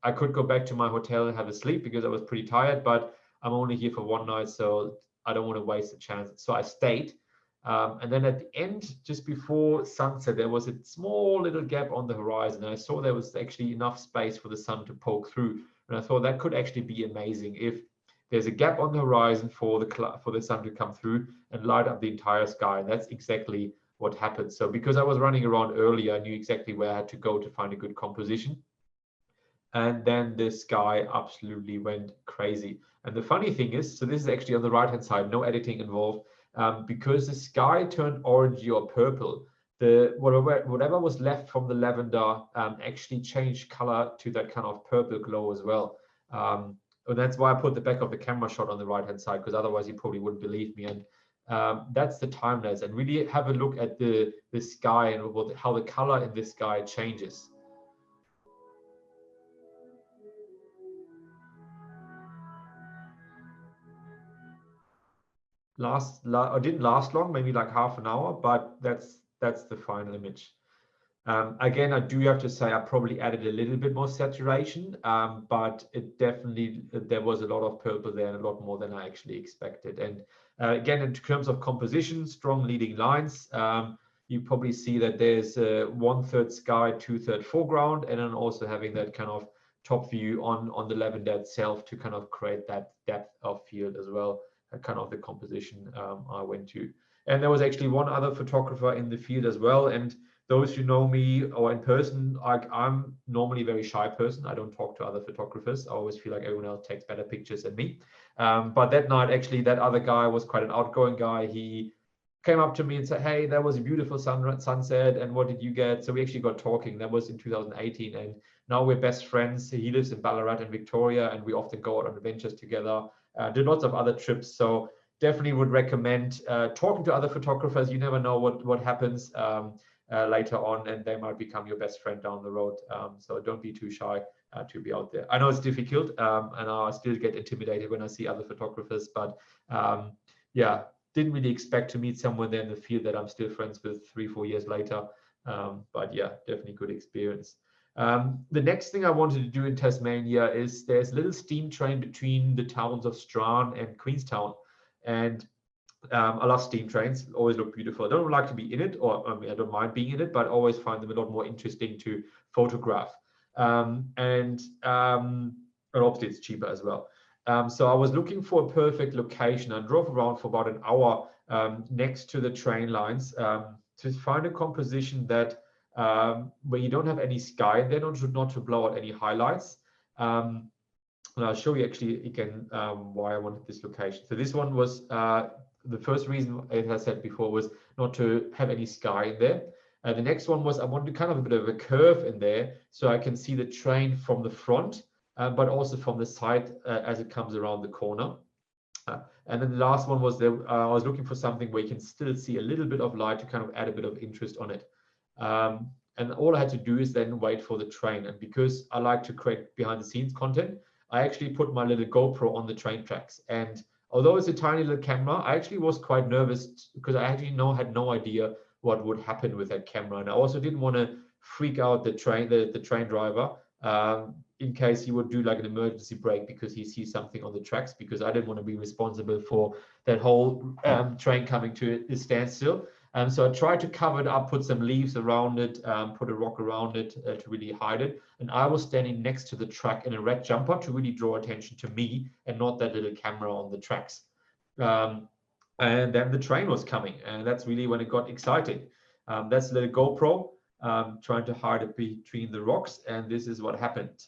I could go back to my hotel and have a sleep, because I was pretty tired, but I'm only here for one night, so I don't want to waste a chance. So I stayed. And then at the end, just before sunset, there was a small little gap on the horizon. And I saw there was actually enough space for the sun to poke through. And I thought that could actually be amazing if there's a gap on the horizon for the sun to come through and light up the entire sky. And that's exactly what happened. So because I was running around earlier, I knew exactly where I had to go to find a good composition. And then the sky absolutely went crazy. And the funny thing is, so this is actually on the right-hand side, no editing involved, because the sky turned orangey or purple. Whatever was left from the lavender actually changed color to that kind of purple glow as well. And that's why I put the back of the camera shot on the right-hand side, because otherwise you probably wouldn't believe me. And that's the time lapse. And really have a look at the sky and how the color in the sky changes. Didn't last long, maybe like half an hour, but that's the final image. Again, I do have to say I probably added a little bit more saturation, but it definitely, there was a lot of purple there and a lot more than I actually expected. And again, in terms of composition, strong leading lines, you probably see that there's 1/3 sky, 2/3 foreground, and then also having that kind of top view on the lavender itself to kind of create that depth of field as well, kind of the composition I went to. And there was actually one other photographer in the field as well. And those who know me or in person, I'm normally a very shy person. I don't talk to other photographers. I always feel like everyone else takes better pictures than me. But that night, actually, that other guy was quite an outgoing guy. He came up to me and said, hey, that was a beautiful sunset. And what did you get? So we actually got talking. That was in 2018. And now we're best friends. He lives in Ballarat in Victoria, and we often go out on adventures together, do lots of other trips. So definitely would recommend talking to other photographers. You never know what happens later on, and they might become your best friend down the road. So don't be too shy to be out there. I know it's difficult, and I still get intimidated when I see other photographers, but yeah, didn't really expect to meet someone there in the field that I'm still friends with 3-4 years later. But yeah, definitely good experience. The next thing I wanted to do in Tasmania is there's a little steam train between the towns of Strachan and Queenstown. And I love steam trains, always look beautiful. I don't like to be in it, or I mean, I don't mind being in it, but I always find them a lot more interesting to photograph. And obviously it's cheaper as well. So I was looking for a perfect location. I drove around for about an hour next to the train lines to find a composition that where you don't have any sky there, not to blow out any highlights. And I'll show you actually again why I wanted this location. So this one was the first reason, as I said before, was not to have any sky in there. The next one was I wanted kind of a bit of a curve in there so I can see the train from the front, but also from the side as it comes around the corner. And then the last one was that I was looking for something where you can still see a little bit of light to kind of add a bit of interest on it. And all I had to do is then wait for the train. And because I like to create behind the scenes content, I actually put my little GoPro on the train tracks. And although it's a tiny little camera, I actually was quite nervous because I actually had no idea what would happen with that camera. And I also didn't want to freak out the train driver in case he would do like an emergency brake because he sees something on the tracks, because I didn't want to be responsible for that whole train coming to a standstill. So I tried to cover it up, put some leaves around it, put a rock around it to really hide it. And I was standing next to the track in a red jumper to really draw attention to me and not that little camera on the tracks. And then the train was coming, and that's really when it got exciting. That's the little GoPro trying to hide it between the rocks, and this is what happened.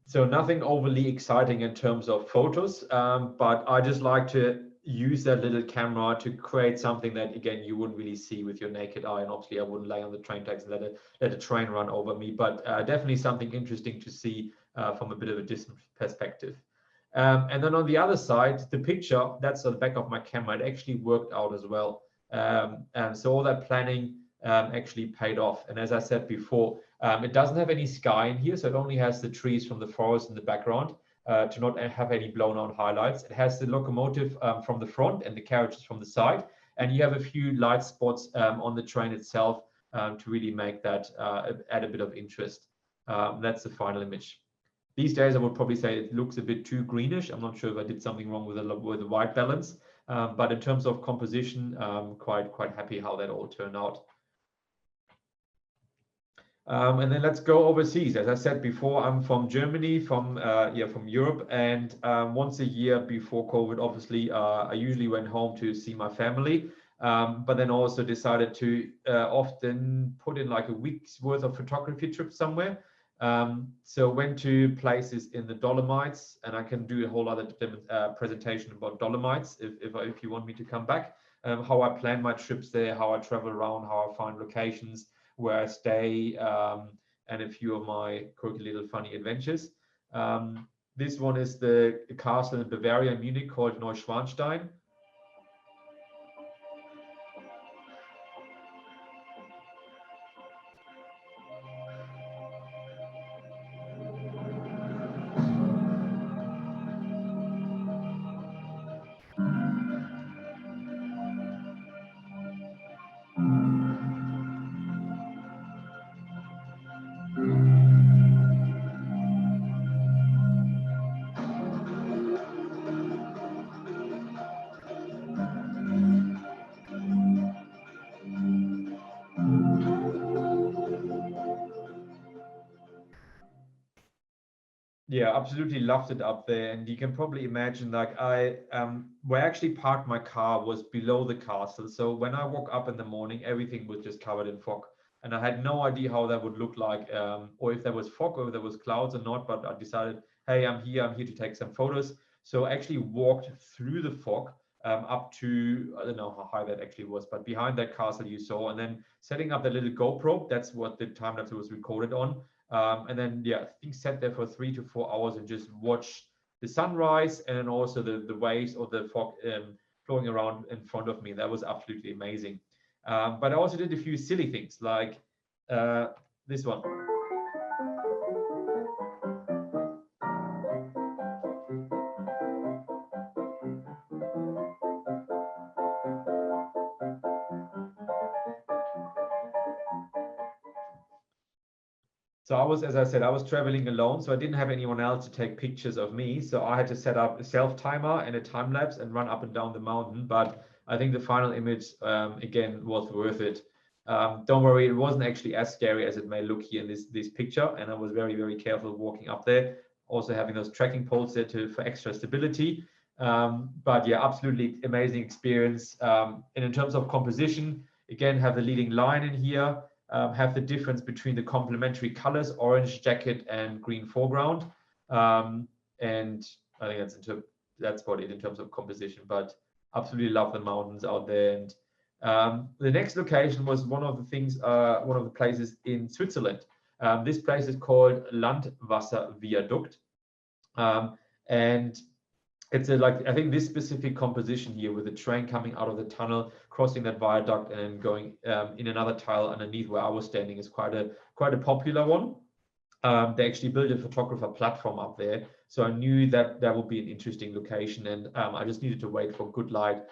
So nothing overly exciting in terms of photos, but I just like to use that little camera to create something that, again, you wouldn't really see with your naked eye. And obviously I wouldn't lay on the train tracks and let a train run over me, but definitely something interesting to see from a bit of a distant perspective. And then on the other side, the picture, that's on the back of my camera, it actually worked out as well. And so all that planning actually paid off. And as I said before, it doesn't have any sky in here, so it only has the trees from the forest in the background to not have any blown out highlights. It has the locomotive from the front and the carriages from the side, and you have a few light spots on the train itself to really make that add a bit of interest. That's the final image. These days, I would probably say it looks a bit too greenish. I'm not sure if I did something wrong with the white balance, but in terms of composition, quite happy how that all turned out. And then let's go overseas. As I said before, I'm from Germany, from Europe, and once a year before COVID, obviously, I usually went home to see my family, but then also decided to often put in like a week's worth of photography trip somewhere. So went to places in the Dolomites, and I can do a whole other presentation about Dolomites if you want me to come back. How I plan my trips there, how I travel around, how I find locations, where I stay, and a few of my quirky little funny adventures. This one is the castle in Bavaria, Munich, called Neuschwanstein. Yeah, absolutely loved it up there. And you can probably imagine, like where I actually parked my car was below the castle. So when I woke up in the morning, everything was just covered in fog. And I had no idea how that would look like, or if there was fog or if there was clouds or not. But I decided, hey, I'm here to take some photos. So I actually walked through the fog up to, I don't know how high that actually was, but behind that castle you saw, and then setting up the little GoPro. That's what the time lapse was recorded on. And then, yeah, I think sat there for 3 to 4 hours and just watched the sunrise and also the waves or the fog flowing around in front of me. That was absolutely amazing. But I also did a few silly things like this one. So I was, as I said, I was traveling alone, so I didn't have anyone else to take pictures of me. So I had to set up a self timer and a time lapse and run up and down the mountain. But I think the final image, again, was worth it. Don't worry, it wasn't actually as scary as it may look here in this picture. And I was very, very careful walking up there. Also having those tracking poles there for extra stability. But yeah, absolutely amazing experience. And in terms of composition, again, have the leading line in here. Have the difference between the complementary colors, orange jacket and green foreground. And I think that's about it in terms of composition, but absolutely love the mountains out there. And the next location was one of the places in Switzerland. This place is called Landwasser Viaduct. And it's I think this specific composition here with the train coming out of the tunnel, crossing that viaduct and going in another tile underneath where I was standing is quite a popular one. They actually built a photographer platform up there. So I knew that would be an interesting location, and I just needed to wait for good light.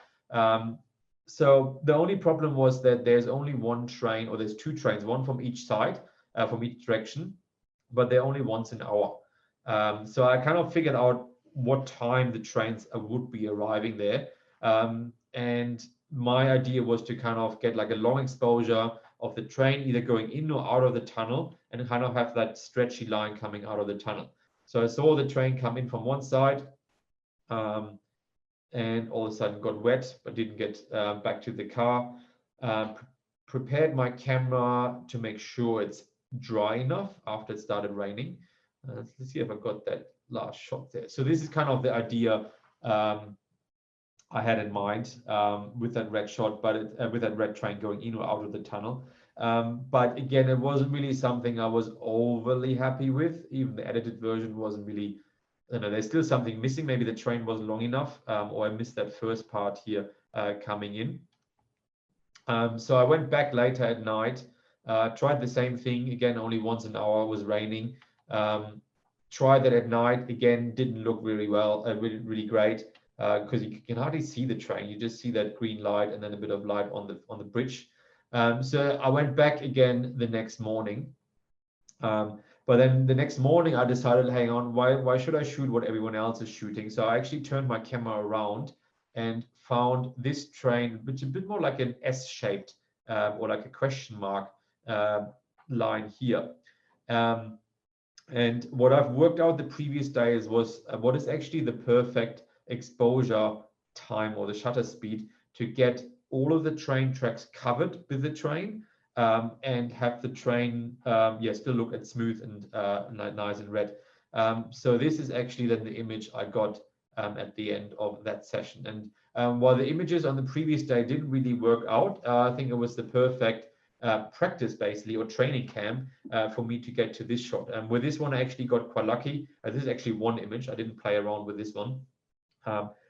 So the only problem was that there's only one train, or there's two trains, one from each side, from each direction, but they're only once an hour. So I kind of figured out what time the trains would be arriving there. And my idea was to kind of get like a long exposure of the train either going in or out of the tunnel and kind of have that stretchy line coming out of the tunnel. So I saw the train come in from one side and all of a sudden got wet, but didn't get back to the car. Prepared my camera to make sure it's dry enough after it started raining. Let's see if I got that last shot there. So this is kind of the idea I had in mind with that red shot, but with that red train going in or out of the tunnel. But again, it wasn't really something I was overly happy with. Even the edited version wasn't really, there's still something missing. Maybe the train wasn't long enough, or I missed that first part here coming in. So I went back later at night, tried the same thing again, only once an hour, was raining. Tried that at night, again, didn't look really well, really great, because you can hardly see the train. You just see that green light and then a bit of light on the bridge. So I went back again the next morning. But then the next morning I decided, hang on, why should I shoot what everyone else is shooting? So I actually turned my camera around and found this train, which is a bit more like an S-shaped or like a question mark line here. And what I've worked out the previous days was what is actually the perfect exposure time or the shutter speed to get all of the train tracks covered with the train and have the train still look at smooth and nice and red. So this is actually then the image I got at the end of that session. And while the images on the previous day didn't really work out, I think it was the perfect practice basically, or training camp for me to get to this shot. And with this one I actually got quite lucky. This is actually one image. I didn't play around with this one.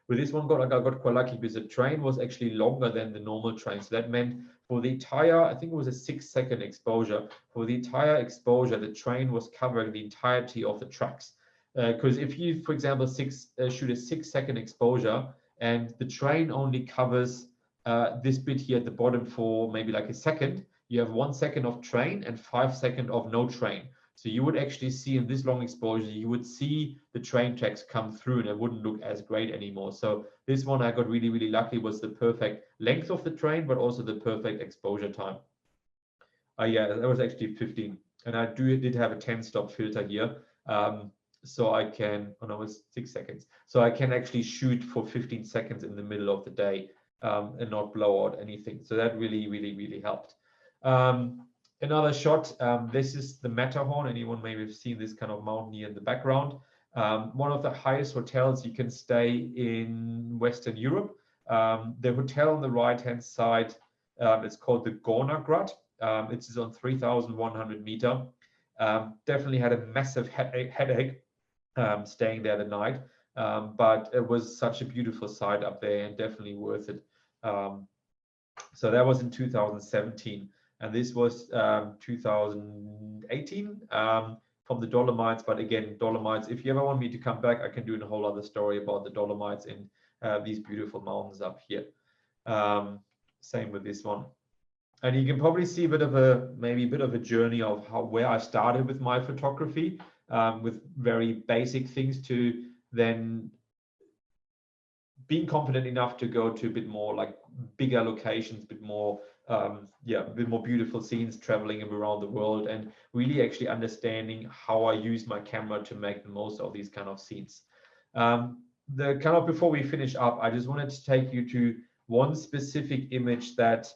With this one I got quite lucky because the train was actually longer than the normal train. So that meant for the entire, I think it was a 6-second exposure. For the entire exposure, the train was covering the entirety of the tracks. Because if you, for example, shoot a 6-second exposure and the train only covers this bit here at the bottom for maybe like a second, you have 1 second of train and 5 seconds of no train. So you would actually see in this long exposure, you would see the train tracks come through and it wouldn't look as great anymore. So this one I got really, really lucky, was the perfect length of the train, but also the perfect exposure time. Yeah, that was actually 15. And I did have a 10-stop filter here. So I can, oh no, it was 6 seconds. So I can actually shoot for 15 seconds in the middle of the day and not blow out anything. So that really, really, really helped. Another shot, this is the Matterhorn. Anyone maybe have seen this kind of mountain here in the background. One of the highest hotels you can stay in Western Europe. The hotel on the right-hand side, it's called the Gornergrad. It is on 3,100 meter. Definitely had a massive headache staying there the night, but it was such a beautiful site up there and definitely worth it. So that was in 2017, and this was 2018 from the Dolomites. But again, Dolomites, if you ever want me to come back, I can do a whole other story about the Dolomites in these beautiful mountains up here. Same with this one. And you can probably see maybe a bit of a journey of where I started with my photography, with very basic things to then being confident enough to go to a bit more like bigger locations, a bit more beautiful scenes, traveling around the world, and really actually understanding how I use my camera to make the most of these kind of scenes. Before we finish up, I just wanted to take you to one specific image that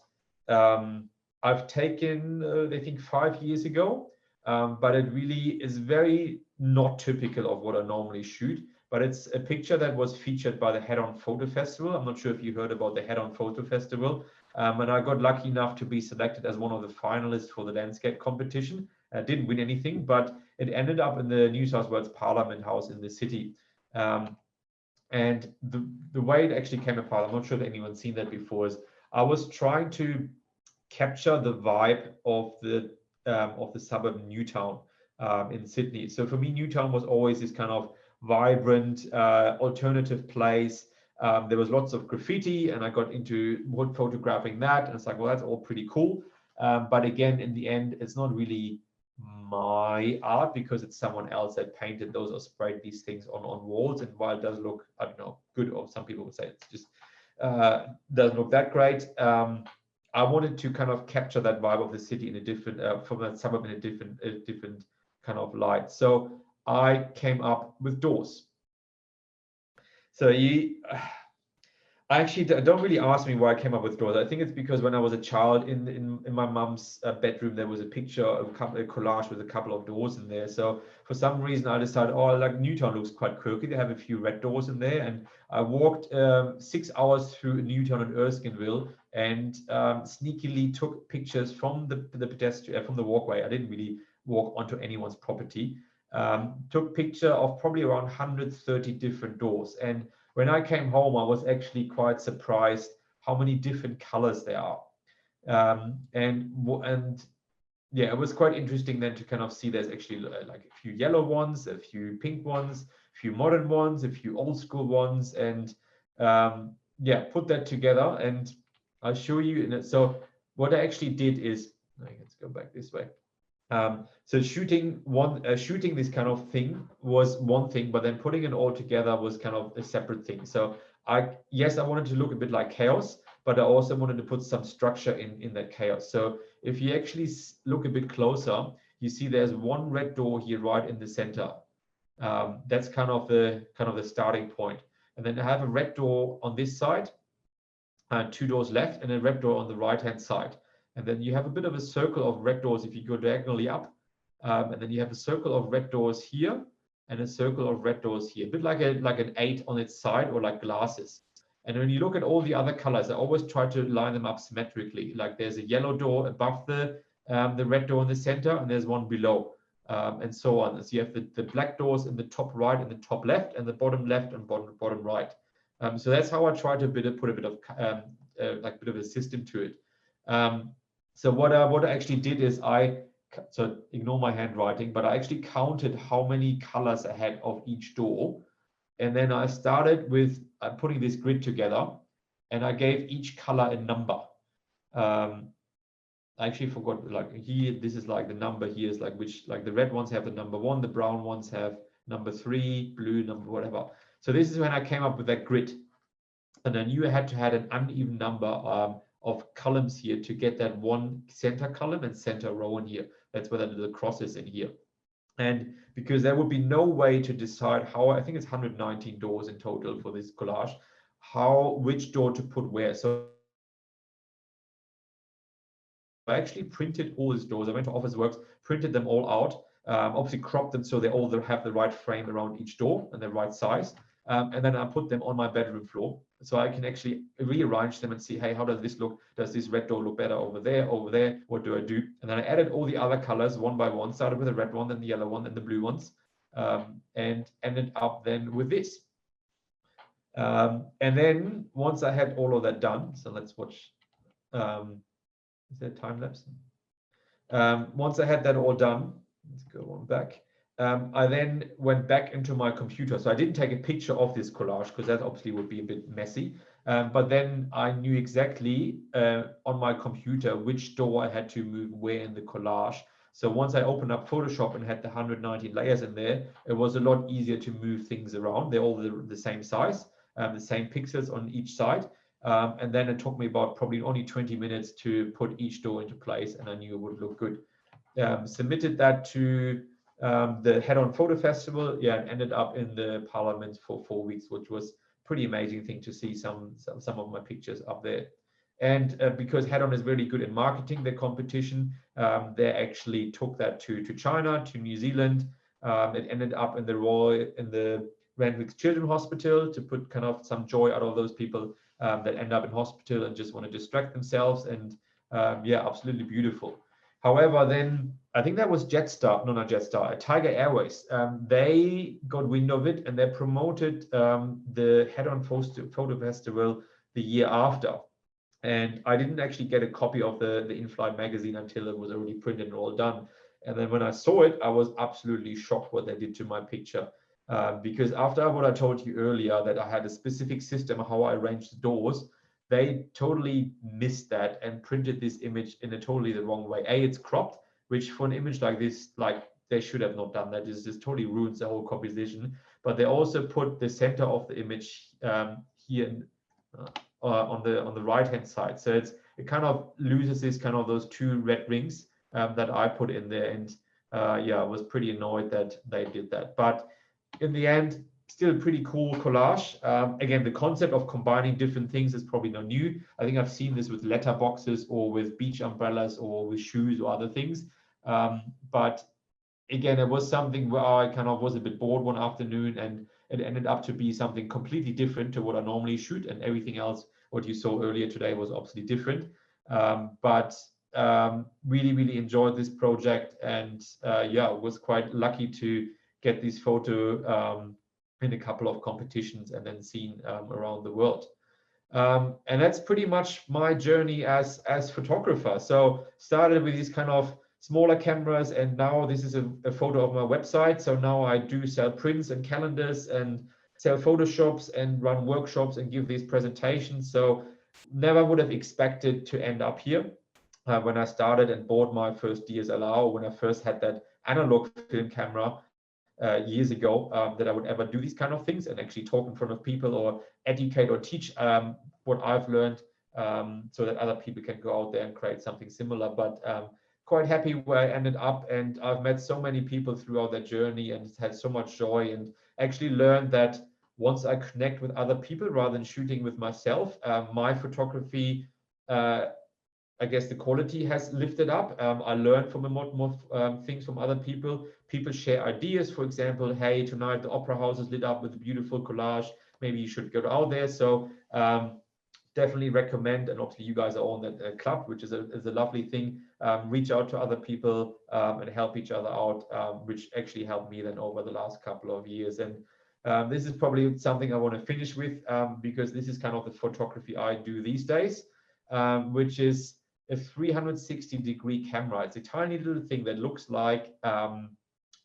I've taken, I think 5 years ago, but it really is very not typical of what I normally shoot. But it's a picture that was featured by the Head-On Photo Festival. I'm not sure if you heard about the Head-On Photo Festival. And I got lucky enough to be selected as one of the finalists for the landscape competition. I didn't win anything, but it ended up in the New South Wales Parliament House in the city. And the way it actually came apart, I'm not sure if anyone's seen that before, is I was trying to capture the vibe of the suburb Newtown in Sydney. So for me, Newtown was always this kind of vibrant alternative place. There was lots of graffiti, and I got into photographing that, and it's like, well, that's all pretty cool, but again, in the end, it's not really my art because it's someone else that painted those or sprayed these things on walls. And while it does look, I don't know, good, or some people would say it's just doesn't look that great, I wanted to kind of capture that vibe of the city in a different from that suburb in a different kind of light. So I came up with doors. So I actually don't really ask me why I came up with doors. I think it's because when I was a child in my mum's bedroom, there was a picture of a collage with a couple of doors in there. So for some reason, I decided, oh, like Newtown looks quite quirky. They have a few red doors in there, and I walked 6 hours through Newtown and Erskineville and sneakily took pictures from the pedestrian from the walkway. I didn't really walk onto anyone's property. Took picture of probably around 130 different doors, and when I came home, I was actually quite surprised how many different colors there are. And yeah, it was quite interesting then to kind of see there's actually like a few yellow ones, a few pink ones, a few modern ones, a few old school ones, and yeah, put that together and I'll show you. So what I actually did is, let's go back this way. So shooting this kind of thing was one thing, but then putting it all together was kind of a separate thing. So I wanted to look a bit like chaos, but I also wanted to put some structure in that chaos. So if you actually look a bit closer, you see there's one red door here right in the center. That's kind of the starting point. And then I have a red door on this side, 2 doors left, and a red door on the right-hand side. And then you have a bit of a circle of red doors if you go diagonally up. And then you have a circle of red doors here and a circle of red doors here, a bit like an 8 on its side, or like glasses. And when you look at all the other colors, I always try to line them up symmetrically. Like there's a yellow door above the red door in the center, and there's one below, and so on. So you have the black doors in the top right and the top left, and the bottom left and bottom right. So that's how I try to put a bit of like a bit of a system to it. So what I actually did is so ignore my handwriting, but I actually counted how many colors I had of each door. And then I started with putting this grid together, and I gave each color a number. I actually forgot, like here, this is like the number here is like the red ones have the number 1, the brown ones have number 3, blue number whatever. So this is when I came up with that grid. And I knew I had to have an uneven number of columns here to get that one center column and center row in here. That's where the little cross is in here. And because there would be no way to decide how, I think it's 119 doors in total for this collage, which door to put where. So I actually printed all these doors. I went to Officeworks, printed them all out, obviously cropped them so they all have the right frame around each door and the right size. And then I put them on my bedroom floor. so I can actually rearrange them and see, hey, how does this look? Does this red door look better over there, over there? What do I do? And then I added all the other colors one by one, started with the red one, then the yellow one, then the blue ones, and ended up then with this. And then once I had all of that done, so let's watch, is there time lapse? Once I had that all done, let's go one back. I then went back into my computer. So I didn't take a picture of this collage because that obviously would be a bit messy. But then I knew exactly on my computer which door I had to move where in the collage. So once I opened up Photoshop and had the 119 layers in there, it was a lot easier to move things around. They're all the same size, the same pixels on each side. And then it took me about probably only 20 minutes to put each door into place, and I knew it would look good. Submitted that to the Head-On Photo Festival, yeah, and ended up in the Parliament for 4 weeks, which was pretty amazing thing to see some of my pictures up there. And because Head-On is really good in marketing their competition, they actually took that to China, to New Zealand. It ended up in the Randwick Children's Hospital to put kind of some joy out of those people that end up in hospital and just want to distract themselves. And yeah, absolutely beautiful. However, then I think that was Jetstar, no, not Jetstar, Tiger Airways. They got wind of it and they promoted the Head-On Photo Festival the year after. And I didn't actually get a copy of the in-flight magazine until it was already printed and all done. And then when I saw it, I was absolutely shocked what they did to my picture. Because after what I told you earlier, that I had a specific system how I arranged the doors, they totally missed that and printed this image in a totally the wrong way. It's cropped, which for an image like this, like they should have not done that. This just totally ruins the whole composition. But they also put the center of the image here on the right hand side, so it kind of loses this kind of those two red rings that I put in there. And yeah, I was pretty annoyed that they did that. But in the end, still a pretty cool collage. Again, the concept of combining different things is probably not new. I think I've seen this with letterboxes or with beach umbrellas or with shoes or other things. But again, it was something where I kind of was a bit bored one afternoon, and it ended up to be something completely different to what I normally shoot, and everything else what you saw earlier today was obviously different. But really, really enjoyed this project, and yeah, was quite lucky to get this photo in a couple of competitions and then seen around the world. And that's pretty much my journey as photographer. So started with these kind of smaller cameras, and now this is a photo of my website. So now I do sell prints and calendars and sell Photoshops and run workshops and give these presentations. So never would have expected to end up here when I started and bought my first DSLR, when I first had that analog film camera years ago, that I would ever do these kind of things and actually talk in front of people or educate or teach what I've learned, so that other people can go out there and create something similar. But quite happy where I ended up, and I've met so many people throughout that journey and had so much joy, and actually learned that once I connect with other people rather than shooting with myself, my photography, I guess the quality has lifted up. I learned from a lot more things from other people. People share ideas. For example, hey, tonight the opera house is lit up with a beautiful collage. Maybe you should go out there. So definitely recommend, and obviously you guys are on that club, which is a lovely thing. Reach out to other people and help each other out, which actually helped me then over the last couple of years. And this is probably something I want to finish with, because this is kind of the photography I do these days, which is a 360-degree camera. It's a tiny little thing that looks like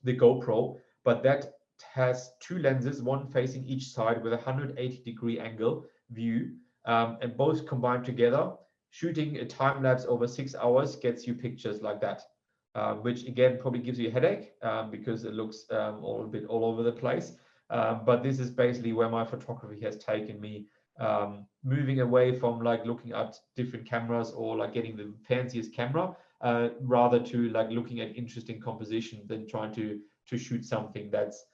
the GoPro, but that has two lenses, one facing each side with a 180-degree angle view, and both combined together. Shooting a time lapse over 6 hours gets you pictures like that, which again probably gives you a headache because it looks all a bit all over the place. But this is basically where my photography has taken me, moving away from like looking at different cameras or like getting the fanciest camera, rather to like looking at interesting composition than trying to shoot something that's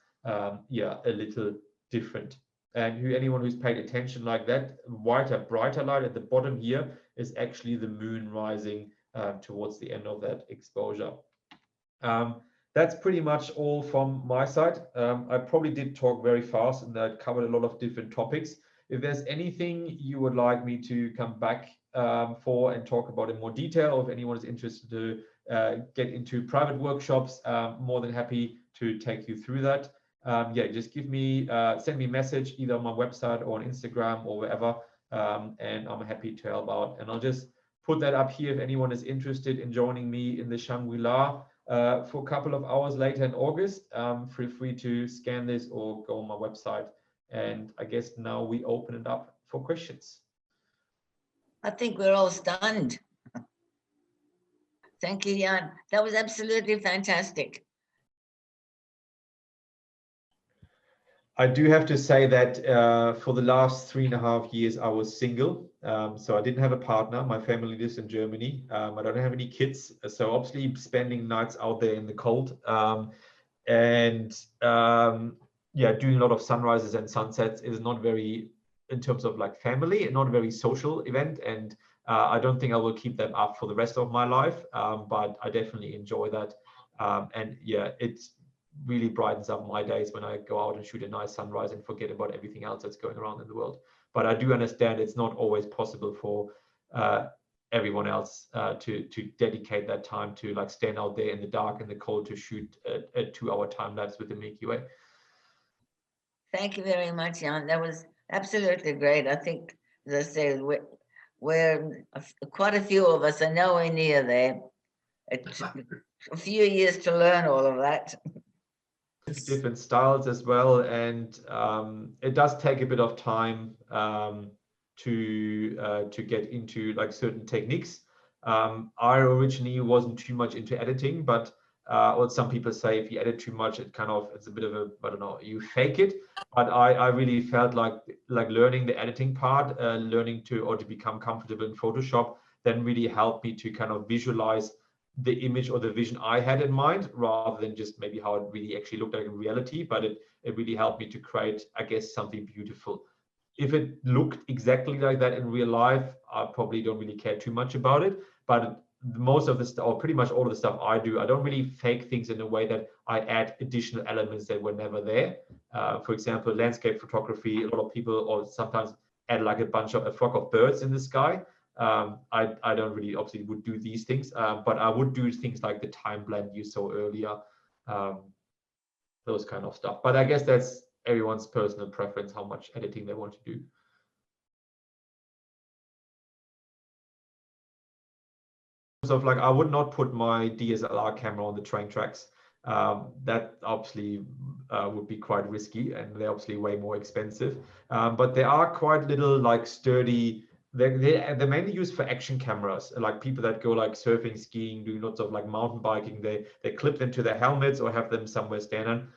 yeah, a little different. And anyone who's paid attention, like that whiter, brighter light at the bottom here is actually the moon rising towards the end of that exposure. That's pretty much all from my side. I probably did talk very fast and that covered a lot of different topics. if there's anything you would like me to come back for and talk about in more detail, or if anyone is interested to get into private workshops, more than happy to take you through that. Yeah, just give me, send me a message either on my website or on Instagram or wherever, and I'm happy to help out. And I'll just put that up here if anyone is interested in joining me in the Shangri-La for a couple of hours later in August. Feel free to scan this or go on my website. And I guess now we open it up for questions. I think we're all stunned. Thank you, Jan. That was absolutely fantastic. I do have to say that for the last 3.5 years, I was single. So I didn't have a partner. My family lives in Germany. I don't have any kids. So obviously spending nights out there in the cold. Yeah, doing a lot of sunrises and sunsets is not very, in terms of like family, not a very social event. And I don't think I will keep them up for the rest of my life. But I definitely enjoy that. And yeah, it's really brightens up my days when I go out and shoot a nice sunrise and forget about everything else that's going around in the world. But I do understand it's not always possible for everyone else to dedicate that time to like stand out there in the dark and the cold to shoot a 2-hour time lapse with the Milky Way. Thank you very much, Jan. That was absolutely great. I think, as I said, we're quite a few of us are nowhere near there. It took a few years to learn all of that. Different styles as well, and it does take a bit of time to get into like certain techniques. I originally wasn't too much into editing, but what some people say, if you edit too much, it's a bit of a, I don't know, you fake it. But I really felt like learning the editing part, learning to become comfortable in Photoshop, then really helped me to kind of visualize the image or the vision I had in mind, rather than just maybe how it really actually looked like in reality. But it really helped me to create, I guess, something beautiful. If it looked exactly like that in real life, I probably don't really care too much about it. But most of the stuff, or pretty much all of the stuff I do, I don't really fake things in a way that I add additional elements that were never there. For example, landscape photography, a lot of people or sometimes add like a flock of birds in the sky. I don't really obviously would do these things, but I would do things like the time blend you saw earlier, those kind of stuff. But I guess that's everyone's personal preference, how much editing they want to do. So like I would not put my DSLR camera on the train tracks. That obviously would be quite risky, and they're obviously way more expensive. But they are quite little like sturdy. They're mainly used for action cameras, like people that go like surfing, skiing, doing lots of like mountain biking. They clip them to their helmets or have them somewhere standing.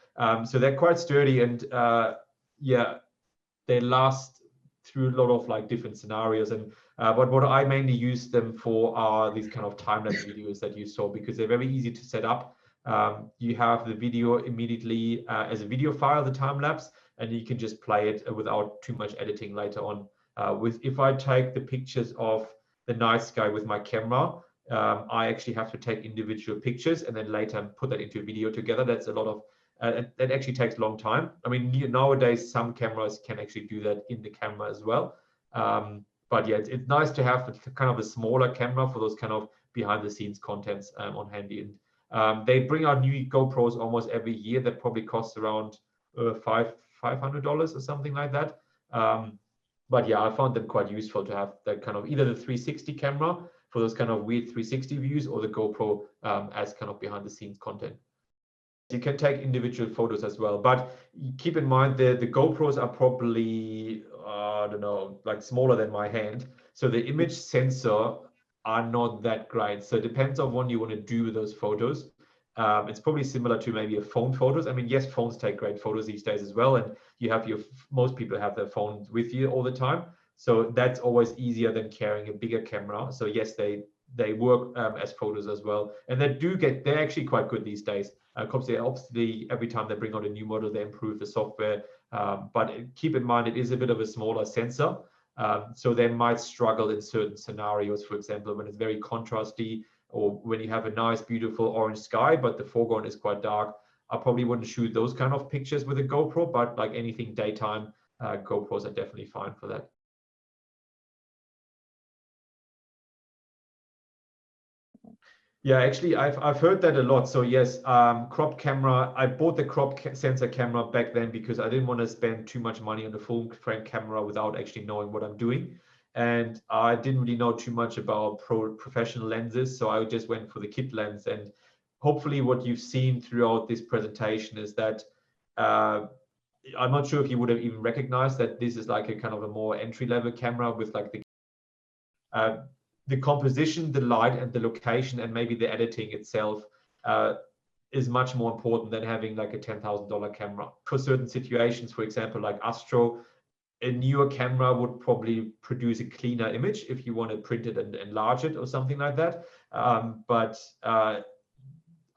So they're quite sturdy, and yeah, they last through a lot of like different scenarios. And but what I mainly use them for are these kind of time-lapse videos that you saw, because they're very easy to set up. You have the video immediately as a video file, the time lapse, and you can just play it without too much editing later on. If I take the pictures of the night sky with my camera, I actually have to take individual pictures and then later put that into a video together. That's a lot of, that actually takes a long time. I mean, nowadays, some cameras can actually do that in the camera as well. But yeah, it's nice to have kind of a smaller camera for those kind of behind the scenes contents on handy. And they bring out new GoPros almost every year that probably costs around $500 or something like that. But yeah, I found them quite useful to have that kind of either the 360 camera for those kind of weird 360 views, or the GoPro as kind of behind the scenes content. You can take individual photos as well, but keep in mind the GoPros are probably, I don't know, like smaller than my hand. So the image sensor are not that great. So it depends on what you want to do with those photos. It's probably similar to maybe a phone photos. I mean, yes, phones take great photos these days as well. And you have most people have their phones with you all the time. So that's always easier than carrying a bigger camera. So yes, they work as photos as well. And they're actually quite good these days. Obviously, every time they bring out a new model, they improve the software. But keep in mind, it is a bit of a smaller sensor. So they might struggle in certain scenarios, for example, when it's very contrasty, or when you have a nice, beautiful orange sky, but the foreground is quite dark. I probably wouldn't shoot those kind of pictures with a GoPro, but like anything daytime, GoPros are definitely fine for that. Yeah, actually, I've heard that a lot. So yes, crop camera. I bought the crop sensor camera back then because I didn't want to spend too much money on the full frame camera without actually knowing what I'm doing. And I didn't really know too much about professional lenses, so I just went for the kit lens. And hopefully what you've seen throughout this presentation is that I'm not sure if you would have even recognized that this is like a kind of a more entry-level camera with like the composition, the light, and the location, and maybe the editing itself is much more important than having like a $10,000 camera. For certain situations, for example, like Astro, a newer camera would probably produce a cleaner image if you want to print it and enlarge it or something like that.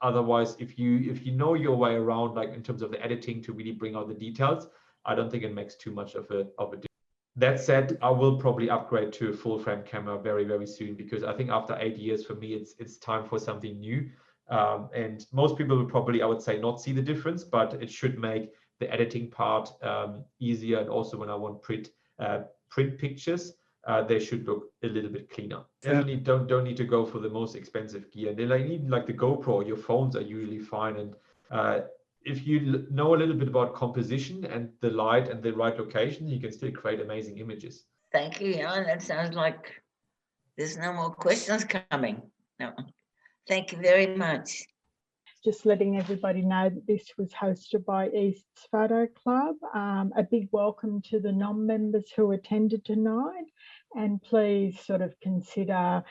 Otherwise, if you know your way around, like in terms of the editing to really bring out the details, I don't think it makes too much of a difference. That said, I will probably upgrade to a full frame camera very, very soon, because I think after 8 years, for me, it's time for something new. And most people will probably, I would say, not see the difference, but it should make the editing part easier. And also when I want print pictures, they should look a little bit cleaner. Definitely don't need to go for the most expensive gear. They like, even like the GoPro, your phones are usually fine. And if you know a little bit about composition and the light and the right location, you can still create amazing images. Thank you, Jan. That sounds like there's no more questions coming. No. Thank you very much. Just letting everybody know that this was hosted by East's Photo Club. A big welcome to the non-members who attended tonight, and please sort of consider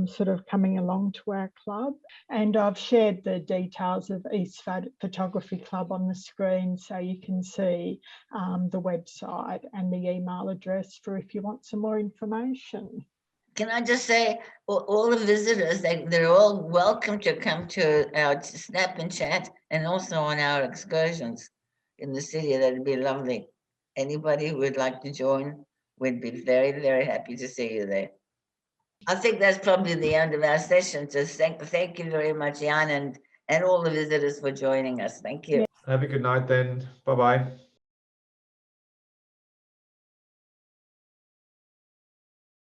sort of coming along to our club. And I've shared the details of East Photography Club on the screen, so you can see the website and the email address for if you want some more information. Can I just say, all the visitors, they're all welcome to come to our Snap and Chat, and also on our excursions in the city. That'd be lovely. Anybody who would like to join, we'd be very, very happy to see you there. I think that's probably the end of our session. So thank you very much, Jan, and all the visitors for joining us. Thank you. Have a good night then. Bye-bye.